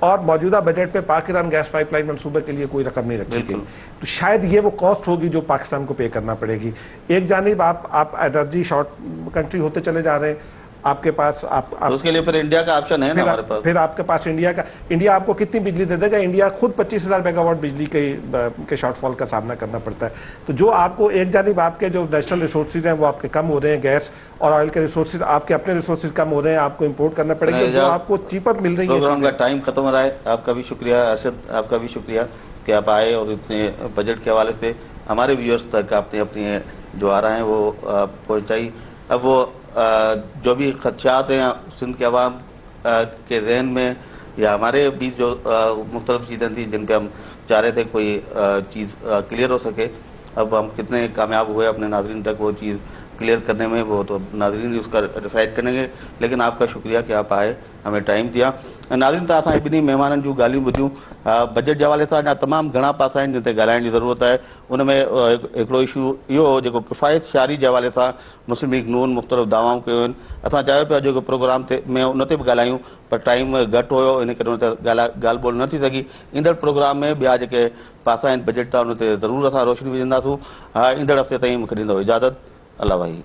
और मौजूदा बजट में पाक ईरान गैस पाइपलाइन मंसूबे के लिए कोई रकम नहीं रखी गई। तो शायद ये वो कॉस्ट होगी जो पाकिस्तान को पे करना पड़ेगी। एक जानिब आप एनर्जी शॉर्ट कंट्री होते चले जा रहे हैं, आपके पास आप तो उसके लिए फिर इंडिया का ऑप्शन है ना हमारे पास। फिर आपके पास इंडिया आपको कितनी बिजली दे देगा? इंडिया खुद 25,000 मेगावाट बिजली के शॉर्टफॉल का सामना करना पड़ता है। तो जो आपको एक जानिब आपके जो नेशनल रिसोर्सेज हैं वो आपके कम हो रहे हैं, गैस और ऑयल के रिसोर्सेज आपके अपने रिसोर्सेज कम हो रहे हैं, आपको इंपोर्ट करना पड़ेगा जो आपको चीपर मिल रही है। प्रोग्राम का टाइम खत्म हो रहा है। आपका भी शुक्रिया अरशद, आपका भी शुक्रिया कि आप आए और इतने बजट के हवाले से हमारे व्यूअर्स तक आपने अपनी जो आ रहा है वो पहुँचाई। अब वो जो भी खदशात हैं सिंध के अवाम के जहन में या हमारे भी जो मुख्तलिफ चीज़ें थी जिन पे हम चाह रहे थे कोई चीज़ क्लियर हो सके, अब हम कितने कामयाब हुए अपने नाज़रीन तक वो चीज़ क्लियर करने में, वो तो नाज़रीन उसका डिसाइड करेंगे। लेकिन आपका शुक्रिया कि आप आए, हमें टाइम दिया। नाज़रीन त असां ॿिन्ही महिमाननि जूं ॻाल्हियूं ॿुधियूं। बजट जे हवाले सां अञा तमामु घणा पासा आहिनि जिन ते ॻाल्हाइण जी ज़रूरत आहे। उन में हिकिड़ो इशू इहो हो जेको किफ़ायत शारी जे हवाले सां मुस्लिम लीग नून मुख़्तलिफ़ दावाऊं कयूं आहिनि। असां चाहियो पिया जेको प्रोग्राम ते में उन ते बि ॻाल्हायूं, पर टाइम घटि हुयो, इन करे उन ते ॻाल्हि ॿोल न थी सघी। ईंदड़ प्रोग्राम में ॿिया जेके पासा आहिनि बजट था उन ते ज़रूरु असां रोशनी विझंदासूं। ईंदड़ हफ़्ते ताईं मूंखे ॾींदव इजाज़त। अल्लाह भाई।